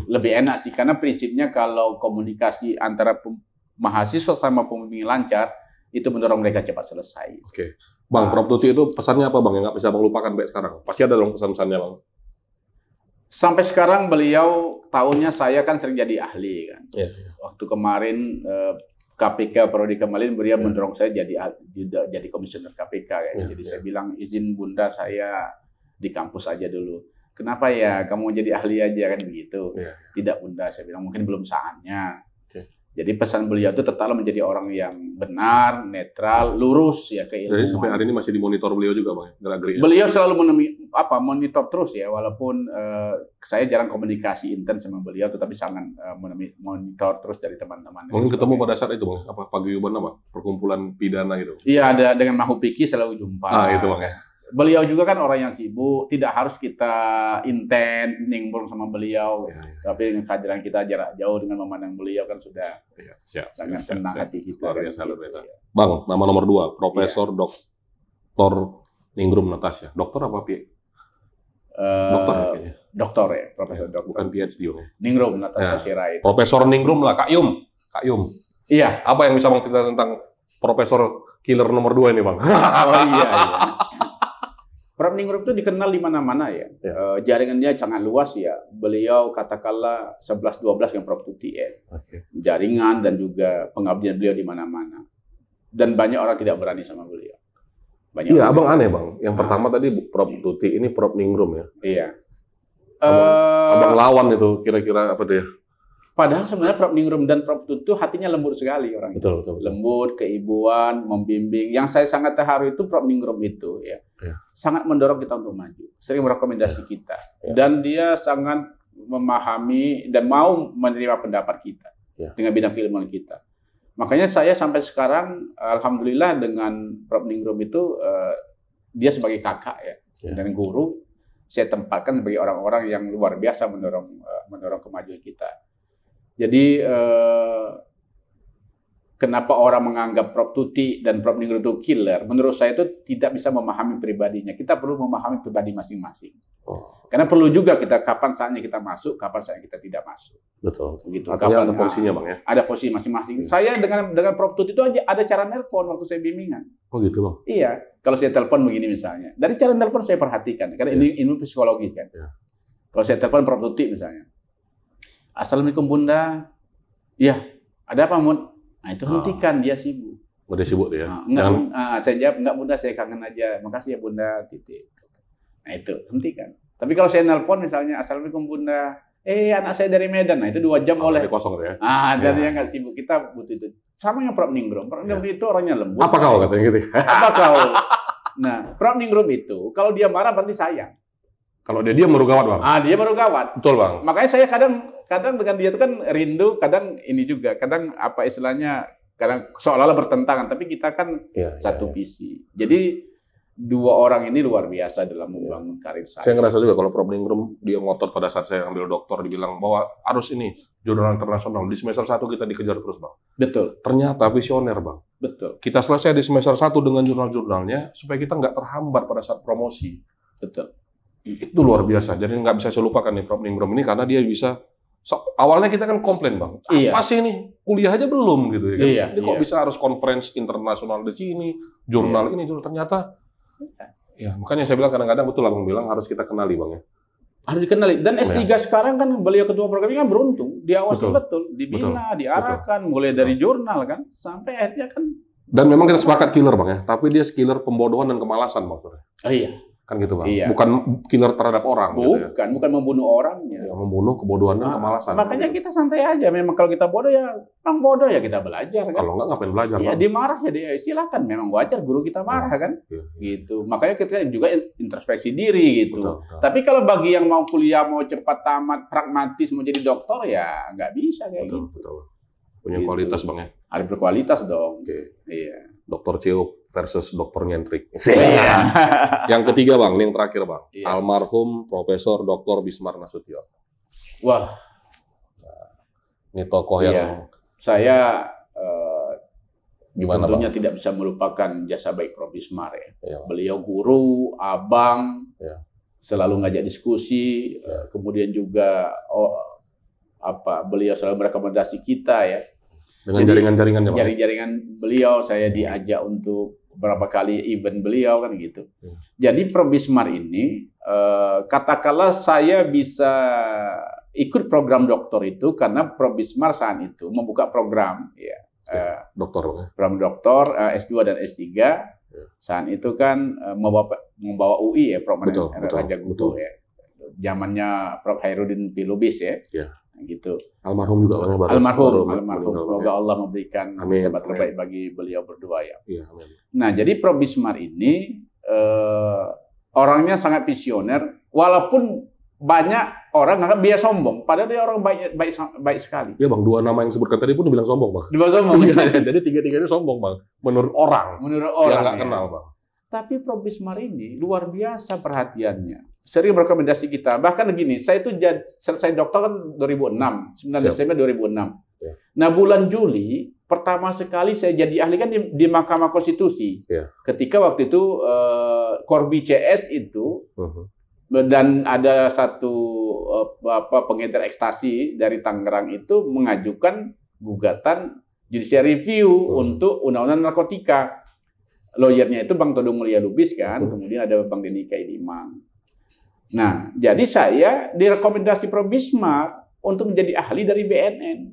lebih enak sih karena prinsipnya kalau komunikasi antara mahasiswa sama pembimbing lancar itu mendorong mereka cepat selesai. Oke. Bang, Prof. Tuti itu pesannya apa Bang yang nggak bisa Bang lupakan sampai sekarang? Pasti ada dong pesan-pesannya Bang. Sampai sekarang beliau tahunnya saya kan sering jadi ahli kan. Waktu kemarin KPK Prodi Kemalin beliau mendorong saya jadi komisioner KPK kan. Jadi saya bilang izin Bunda saya di kampus aja dulu. Kenapa ya kamu jadi ahli aja kan begitu? Tidak Bunda, saya bilang mungkin belum saatnya. Jadi pesan beliau itu tetaplah menjadi orang yang benar, netral, lurus ya keilmuan. Jadi sampai hari ini masih dimonitor beliau juga Bang? Beliau selalu monitor terus ya, walaupun saya jarang komunikasi intens sama beliau, tetapi sangat monitor terus dari teman-teman. Mungkin ketemu pada saat itu Bang, paguyuban apa? Perkumpulan pidana gitu? Iya, ada dengan Mahupiki selalu jumpa. Itu Bang ya. Beliau juga kan orang yang sibuk, tidak harus kita intens nimbrung sama beliau, tapi dengan kehadiran kita jarak jauh dengan memandang beliau kan sudah sangat senang hati kita. Luar biasa. Bang, nama nomor 2, Profesor Dr. Ningrum Natasha. Dokter apa Pi? Dokter kayaknya. Dokter ya, Profesor Dokter. Bukan PhD ya. Ningrum Natasha Sirait. Profesor Ningrum lah, Kak Yum. Iya. Apa yang bisa Bang cerita tentang Profesor Killer nomor 2 ini Bang? Oh iya. Prof. Ningrum itu dikenal di mana-mana ya. Jaringannya sangat luas ya. Beliau katakanlah 11-12 yang Prof. Tuti ya. Jaringan dan juga pengabdian beliau di mana-mana. Dan banyak orang tidak berani sama beliau. Iya, Abang aneh Bang. Yang pertama tadi Prof. Tuti, ini Prof. Ningrum ya. Iya. Abang lawan itu kira-kira apa tuh ya? Padahal sebenarnya Prof. Ningrum dan Prof. Tuti hatinya lembut sekali orang. Betul. Lembut, keibuan, membimbing. Yang saya sangat terharu itu Prof. Ningrum itu ya. Sangat mendorong kita untuk maju. Sering merekomendasi kita. Dan dia sangat memahami dan mau menerima pendapat kita dengan bidang keilmuan kita. Makanya saya sampai sekarang alhamdulillah dengan Prof. Ningrum itu dia sebagai kakak ya. Dan guru saya tempatkan sebagai orang-orang yang luar biasa mendorong kemajuan kita. Jadi kenapa orang menganggap Prof. Tuti dan Prof. Ningrum itu killer? Menurut saya itu tidak bisa memahami pribadinya. Kita perlu memahami pribadi masing-masing. Karena perlu juga kita kapan saatnya kita masuk, kapan saatnya kita tidak masuk. Betul. Begitu. Artinya ada posisinya Bang ya? Ada posisi masing-masing. Saya dengan Prof. Tuti itu aja ada cara nelpon waktu saya bimbingan. Oh gitu Bang? Iya. Kalau saya telepon begini misalnya. Dari cara nelpon saya perhatikan. Karena ini ilmu psikologi kan. Kalau saya telepon Prof. Tuti misalnya. Assalamualaikum Bunda. Iya. Ada apa Mun? Nah itu hentikan, dia sibuk. Udah sibuk dia? Saya jawab, enggak Bunda, saya kangen aja. Makasih ya Bunda, titik. Nah itu, hentikan. Tapi kalau saya nelpon misalnya, Assalamualaikum Bunda, anak saya dari Medan, nah itu 2 jam oleh. Kosong ya? Dan dia nggak sibuk, kita butuh itu. Sama yang Prof. Ningrum. Prof. Ningrum itu orangnya lembut. Apa kau katanya gitu? Apa kau? Nah, Prof. Ningrum itu, kalau dia marah berarti sayang. Kalau dia baru gawat Bang? Dia baru gawat. Betul Bang. Makanya saya kadang kadang dengan dia itu kan rindu, kadang ini juga, kadang apa istilahnya, kadang seolah-olah bertentangan, tapi kita kan satu visi. Jadi dua orang ini luar biasa dalam membangun karir saya. Saya ngerasa juga kalau Prof. Ningrum dia ngotot pada saat saya ambil doktor, dibilang bahwa harus ini jurnal internasional. Di semester 1 kita dikejar terus, Bang. Betul. Ternyata visioner, Bang. Betul. Kita selesai di semester 1 dengan jurnal-jurnalnya supaya kita nggak terhambat pada saat promosi. Betul. Itu luar biasa. Jadi nggak bisa saya lupakan nih Prof. Ningrum ini karena dia bisa. Awalnya kita kan komplain, Bang. Apa sih ini? Kuliah aja belum gitu ya kan? Ini kok bisa harus conference internasional di sini, jurnal ini dulu. Ternyata ya, makanya saya bilang kadang-kadang betul Abang bilang harus kita kenali, Bang ya. Harus dikenali. Dan S3 sekarang kan beliau ketua program ini kan beruntung, diawasi betul, dibina, diarahkan, mulai dari jurnal kan sampai akhirnya kan. Dan memang kita sepakat killer, Bang ya, tapi dia killer pembodohan dan kemalasan, Bang. Iya. Kan gitu, Bang. Bukan killer terhadap orang. Bukan, gitu ya. Bukan membunuh orangnya. Ya, membunuh, kebodohan dan kemalasan. Makanya kita santai aja. Memang kalau kita bodoh ya, memang bodoh ya kita belajar kan. Kalau enggak ngapain belajar? Ya dimarah ya dia silakan. Memang wajar guru kita marah kan. Gitu. Makanya kita juga introspeksi diri gitu. Betul. Tapi kalau bagi yang mau kuliah, mau cepat tamat, pragmatis, mau jadi dokter ya nggak bisa kayak gitu. Betul. Punya kualitas, Bang ya. Harus berkualitas dong. Iya. Dokter Ceo versus dokter nyentrik. Yang ketiga, Bang, ini yang terakhir, Bang. Almarhum Profesor Dr. Bismar Nasution. Wah, ini tokoh yang saya gimana, tentunya Bang? Tidak bisa melupakan jasa baik Prof. Bismar ya. Beliau guru, abang, selalu ngajak diskusi, kemudian juga beliau selalu merekomendasi kita ya. Dengan jaringan-jaringannya, Bang. Jaring-jaringan beliau, saya diajak untuk beberapa kali event beliau kan gitu. Jadi Prof. Bismar ini, katakanlah saya bisa ikut program doktor itu karena Prof. Bismar saat itu membuka program, doktor, Bang. Program doktor S2 dan S3. Saat itu kan membawa UI ya, Prof. Raja Gutu ya. Zamannya Prof. Hairudin P. Lubis ya. Gitu. Almarhum juga, almarhum. Semoga Allah memberikan tempat terbaik bagi beliau berdua ya. Amin. Nah, jadi Prof. Bismar ini orangnya sangat visioner, walaupun banyak orang nganggap dia sombong, padahal dia orang baik sekali. Ya, Bang, dua nama yang disebutkan tadi pun dibilang sombong, Bang. Dibilang sombong. Jadi tiga-tiganya sombong, Bang. Menurut orang yang nggak kenal, Bang. Tapi Prof. Bismar ini luar biasa perhatiannya. Sering merekomendasi kita. Bahkan begini, saya itu selesai dokter kan 2006, 9 Desember 2006. Nah, bulan Juli, pertama sekali saya jadi ahli kan di Mahkamah Konstitusi. Ketika waktu itu Korbi CS itu, dan ada satu pengedar ekstasi dari Tangerang itu mengajukan gugatan judicial review untuk undang-undang narkotika. Lawyernya itu Bang Todung Mulia Lubis kan, kemudian ada Bang Denny Kaidimang. Nah, jadi saya direkomendasi Prof. Bismar untuk menjadi ahli dari BNN.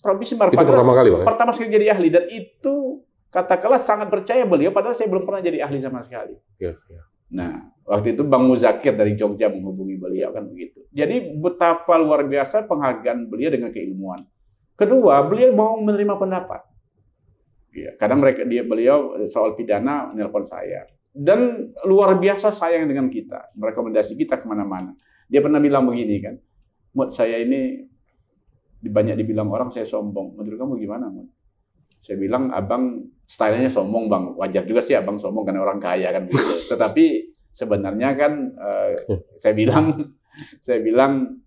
Prof. Bismar itu pertama kali, Bang. Pertama sekali jadi ahli, dan itu katakanlah sangat percaya beliau, padahal saya belum pernah jadi ahli sama sekali. Nah, waktu itu Bang Muzakir dari Jogja menghubungi beliau kan begitu. Jadi betapa luar biasa penghargaan beliau dengan keilmuan. Kedua, beliau mau menerima pendapat. Kadang beliau soal pidana menelpon saya. Dan luar biasa sayang dengan kita, merekomendasi kita kemana-mana. Dia pernah bilang begini kan, Mut, saya ini banyak dibilang orang saya sombong. Menurut kamu gimana, Mut? Saya bilang, abang stylenya sombong, Bang. Wajar juga sih abang sombong karena orang kaya kan begitu. Tetapi sebenarnya kan saya bilang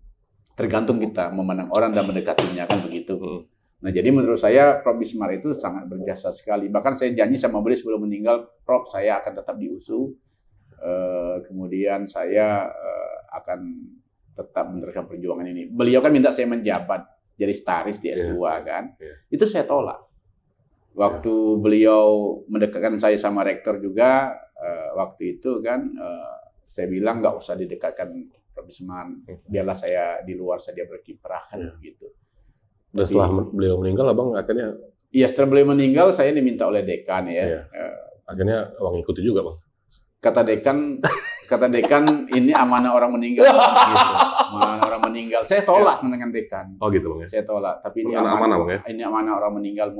tergantung kita memandang orang dan mendekatinya kan begitu. Nah, jadi menurut saya Prof. Bismar itu sangat berjasa sekali. Bahkan saya janji sama beliau sebelum meninggal, Prof, saya akan tetap diusu. Kemudian saya akan tetap meneruskan perjuangan ini. Beliau kan minta saya menjabat jadi staris di S2 kan. Itu saya tolak. Waktu beliau mendekatkan saya sama rektor juga, waktu itu kan saya bilang nggak usah didekatkan Prof. Bismar. Biarlah saya di luar saja berkiprah kan begitu. Dan setelah beliau meninggal, abang akhirnya? Iya, setelah beliau meninggal, saya diminta oleh dekan ya. Akhirnya abang ikuti juga, Bang. Kata dekan ini amanah orang meninggal. Gitu. Amanah orang meninggal. Saya tolak dengan dekan. Oh gitu, Bang ya. Saya tolak. Tapi ini amanah, Bang ya. Ini amanah orang meninggal,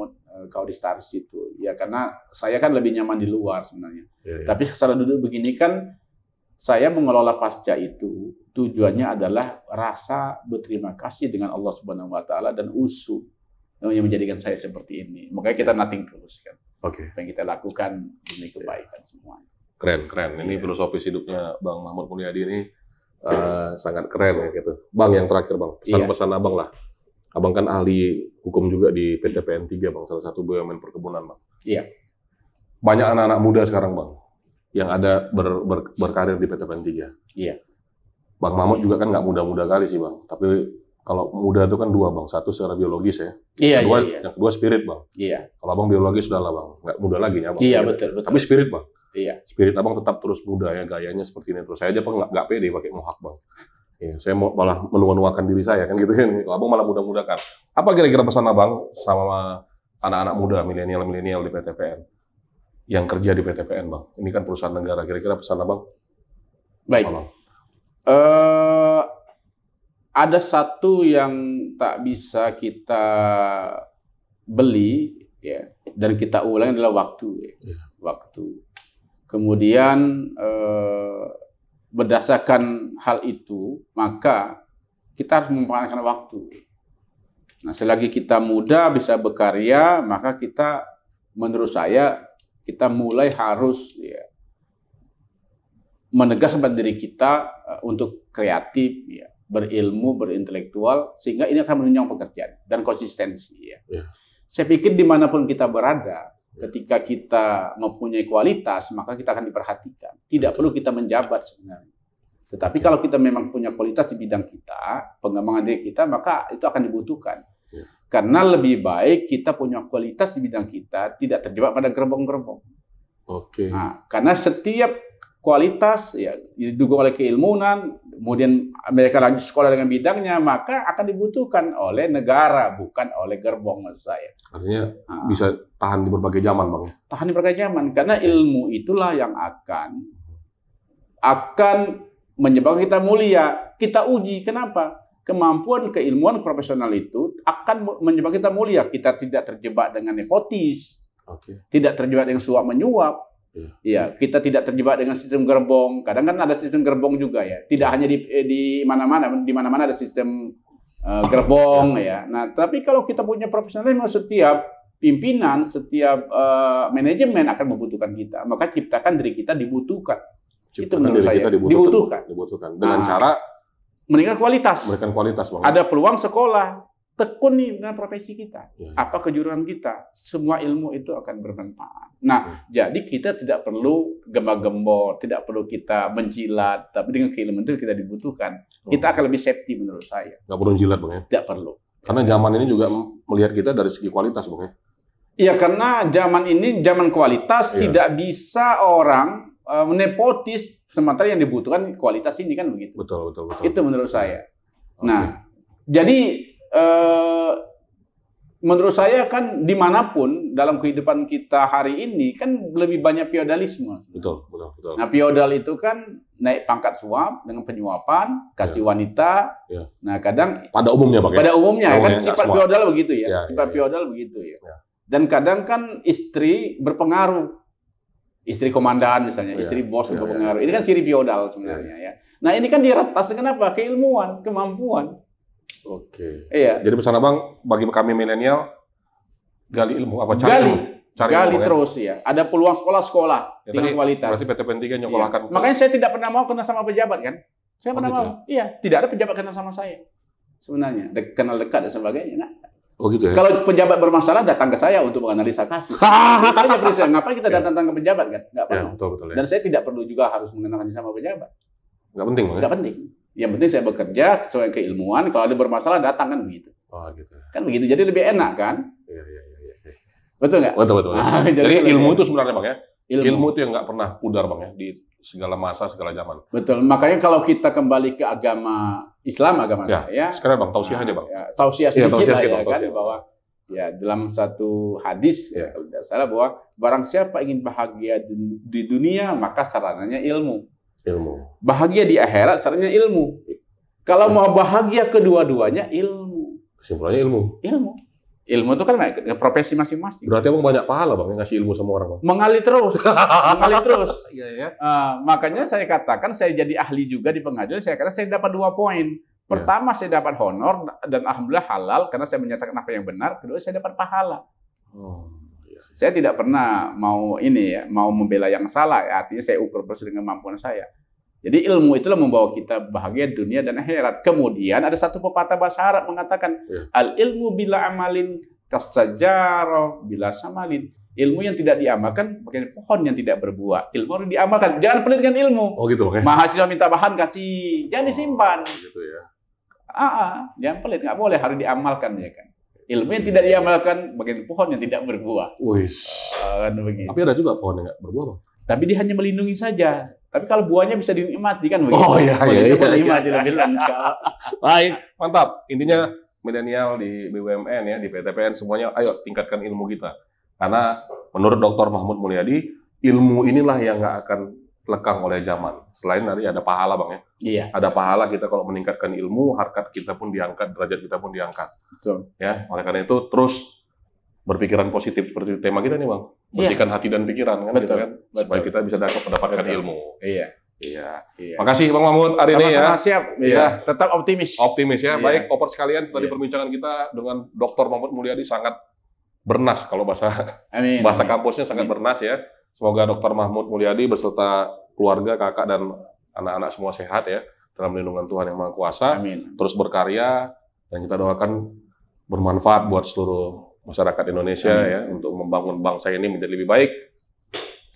kau di staris itu. Ya karena saya kan lebih nyaman di luar sebenarnya. Tapi secara duduk begini kan saya mengelola pasca itu tujuannya adalah rasa berterima kasih dengan Allah Subhanahu Wa Taala dan usul yang menjadikan saya seperti ini. Makanya kita nothing tulus kan. Oke. Apa yang kita lakukan demi kebaikan semua. Keren. Ini filosofi hidupnya Bang Mahmud Mulyadi ini sangat keren ya gitu. Bang, yang terakhir Bang, pesan-pesan Abang lah. Abang kan ahli hukum juga di PTPN 3 Bang, salah satu BUMN perkebunan Bang. Iya. Banyak anak-anak muda sekarang Bang, yang ada berkarir di PTPN 3. Iya. Bang Mahmud juga kan nggak muda-muda kali sih Bang, tapi kalau muda itu kan dua Bang, satu secara biologis ya. Iya, kedua, iya. Yang kedua spirit Bang. Iya. Kalau Abang biologis sudah lah Bang, nggak muda lagi ya Bang. Iya, betul. Tapi spirit Bang. Iya. Spirit Abang tetap terus muda ya, gayanya seperti ini terus. Saya aja Bang nggak pede pakai mohawk Bang. Ya, saya mau malah menua-nuakan diri saya kan gitu kan. Abang malah muda-muda kan. Apa kira-kira pesan Abang sama anak-anak muda, milenial di PTPN yang kerja di PTPN Bang? Ini kan perusahaan negara. Kira-kira pesan Abang? Baik. Ada satu yang tak bisa kita beli ya, dan kita ulang adalah waktu ya. Waktu. Kemudian berdasarkan hal itu, maka kita harus memanfaatkan waktu. Nah, selagi kita muda bisa berkarya, maka kita, menurut saya, kita mulai harus ya, menegaskan diri kita untuk kreatif, ya, berilmu, berintelektual, sehingga ini akan menunjang pekerjaan dan konsistensi. Ya. Saya pikir dimanapun kita berada, ketika kita mempunyai kualitas, maka kita akan diperhatikan. Tidak perlu kita menjabat sebenarnya. Tetapi kalau kita memang punya kualitas di bidang kita, pengembangan diri kita, maka itu akan dibutuhkan. Karena lebih baik kita punya kualitas di bidang kita, tidak terjebak pada gerbong-gerbong. Nah, karena setiap kualitas ya didukung oleh keilmuan, kemudian mereka lanjut sekolah dengan bidangnya, maka akan dibutuhkan oleh negara, bukan oleh gerbong, maksud saya. Artinya bisa tahan di berbagai zaman Bang ya? Tahan di berbagai zaman, karena ilmu itulah yang akan menyebabkan kita mulia. Kita uji, kenapa? Kemampuan keilmuan profesional itu akan menyebabkan kita mulia. Kita tidak terjebak dengan nepotis, tidak terjebak dengan suap menyuap. Ya, kita tidak terjebak dengan sistem gerbong. Kadang kan ada sistem gerbong juga ya. Tidak hanya di mana-mana ada sistem gerbong ya. Nah, tapi kalau kita punya profesionalisme, setiap pimpinan, setiap manajemen akan membutuhkan kita. Maka ciptakan diri kita dibutuhkan. Itu menurut saya dibutuhkan. Dengan cara meningkatkan kualitas. Bang. Ada peluang sekolah. Tekuni dengan profesi kita, apa kejuruan kita, semua ilmu itu akan bermanfaat. Nah, jadi kita tidak perlu gembor-gembor, tidak perlu kita menjilat, tapi dengan keilmuan itu kita dibutuhkan. Kita akan lebih safety menurut saya. Nggak perlu jilat Bang ya? Tidak perlu. Karena zaman ini juga melihat kita dari segi kualitas Bang ya? Iya, karena zaman ini zaman kualitas, tidak bisa orang nepotis, sementara yang dibutuhkan kualitas ini kan begitu. Betul. Itu menurut saya. Nah, jadi menurut saya kan dimanapun dalam kehidupan kita hari ini kan lebih banyak feodalisme. Betul. Nah, feodal itu kan naik pangkat suap dengan penyuapan, kasih wanita. Nah, kadang pada umumnya Bang. Pada umumnya kan sifat feodal begitu ya. Sifat feodal begitu ya. Dan kadang kan istri berpengaruh. Istri komandan misalnya, istri bos berpengaruh. Ini kan ciri feodal sebenarnya ya. Nah, ini kan diretas dengan apa? Keilmuan, kemampuan. Iya. Jadi pesan Abang bagi kami milenial, gali ilmu apa gali terus ya. Ada peluang sekolah-sekolah tinggal kualitas. Berarti PTPN 3 nyekolahkan. Makanya saya tidak pernah mau kenal sama pejabat kan. Saya pernah mau. Iya, tidak ada pejabat kenal sama saya. Sebenarnya kenal dekat dan sebagainya. Nah, gitu ya. Kalau pejabat bermasalah datang ke saya untuk menganalisa kasus. Makanya berisi, ngapain kita datang ke pejabat kan? Enggak perlu. Betul, Dan saya tidak perlu juga harus mengenalkan sama pejabat. Enggak penting, Bang. Enggak penting. Yang penting saya bekerja sesuai keilmuan, kalau ada bermasalah datang kan begitu. Gitu. Kan begitu, jadi lebih enak kan? Iya. Betul nggak? Betul. Jadi ilmu itu sebenarnya Bang ya, ilmu itu yang nggak pernah pudar Bang ya, di segala masa, segala zaman. Betul, makanya kalau kita kembali ke agama Islam, saya. Sekarang Bang, tausiah aja Bang. Tausiah sedikit lah ya kan, bahwa ya dalam satu hadis, kalau tidak salah, bahwa barang siapa ingin bahagia di dunia, maka sarananya ilmu. Bahagia di akhirat sarannya ilmu. Kalau mau bahagia kedua-duanya ilmu. Kesimpulannya ilmu. Ilmu itu kan profesi masing-masing. Berarti Abang banyak pahala Bang yang ngasih ilmu sama orang Bang. Mengalir terus, mengalir terus. Iya ya. Makanya saya katakan saya jadi ahli juga di pengajian. Saya kata saya dapat 2 poin. Pertama saya dapat honor dan alhamdulillah halal karena saya menyatakan apa yang benar. Kedua saya dapat pahala. Saya tidak pernah mau mau membela yang salah. Ya. Artinya saya ukur persis dengan kemampuan saya. Jadi ilmu itulah membawa kita bahagia dunia dan akhirat. Kemudian ada satu pepatah bahasa Arab mengatakan al ilmu bila amalin kasajarah bila samalin. Ilmu yang tidak diamalkan bagian pohon yang tidak berbuah. Ilmu harus diamalkan. Jangan pelit dengan ilmu. Oh gitu Bang. Mahasiswa minta bahan kasih, jangan disimpan. Gitu ya. Jangan pelit, nggak boleh, harus diamalkan ya kan. Ilmu yang tidak diamalkan bagian pohon yang tidak berbuah. Kan begitu. Tapi ada juga pohon yang nggak berbuah Bang. Tapi dia hanya melindungi saja. Tapi kalau buahnya bisa dinikmati kan begitu. Oh iya. Menikmati lebih lengkap. Baik, mantap. Intinya milenial di BUMN ya, di PTPN semuanya ayo tingkatkan ilmu kita. Karena menurut Dr. Mahmud Mulyadi, ilmu inilah yang nggak akan lekang oleh zaman. Selain nanti ada pahala Bang ya. Iya. Ada pahala kita kalau meningkatkan ilmu, harkat kita pun diangkat, derajat kita pun diangkat. Betul. Ya, oleh karena itu terus berpikiran positif seperti tema kita nih Bang. Bersihkan hati dan pikiran kan. Betul. Gitu kan. Supaya kita bisa mendapatkan ilmu. Iya. Makasih Bang Mahmud hari ini ya. Siap. Iya. Tetap optimis. Optimis ya. Iya. Baik, opers sekalian tadi perbincangan kita dengan Dr. Mahmud Mulyadi sangat bernas kalau bahasa kampusnya sangat bernas ya. Semoga Dr. Mahmud Mulyadi beserta keluarga, kakak dan anak-anak semua sehat ya dalam lindungan Tuhan Yang Maha Kuasa. Amin. Terus berkarya dan kita doakan bermanfaat buat seluruh masyarakat Indonesia ya untuk membangun bangsa ini menjadi lebih baik,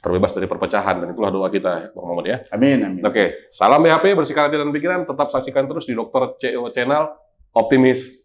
terbebas dari perpecahan, dan itulah doa kita Bang Mahmud ya. Amin. Oke, salam BHP, bersihkan hati dan pikiran, tetap saksikan terus di Dr. CO Channel. Optimis.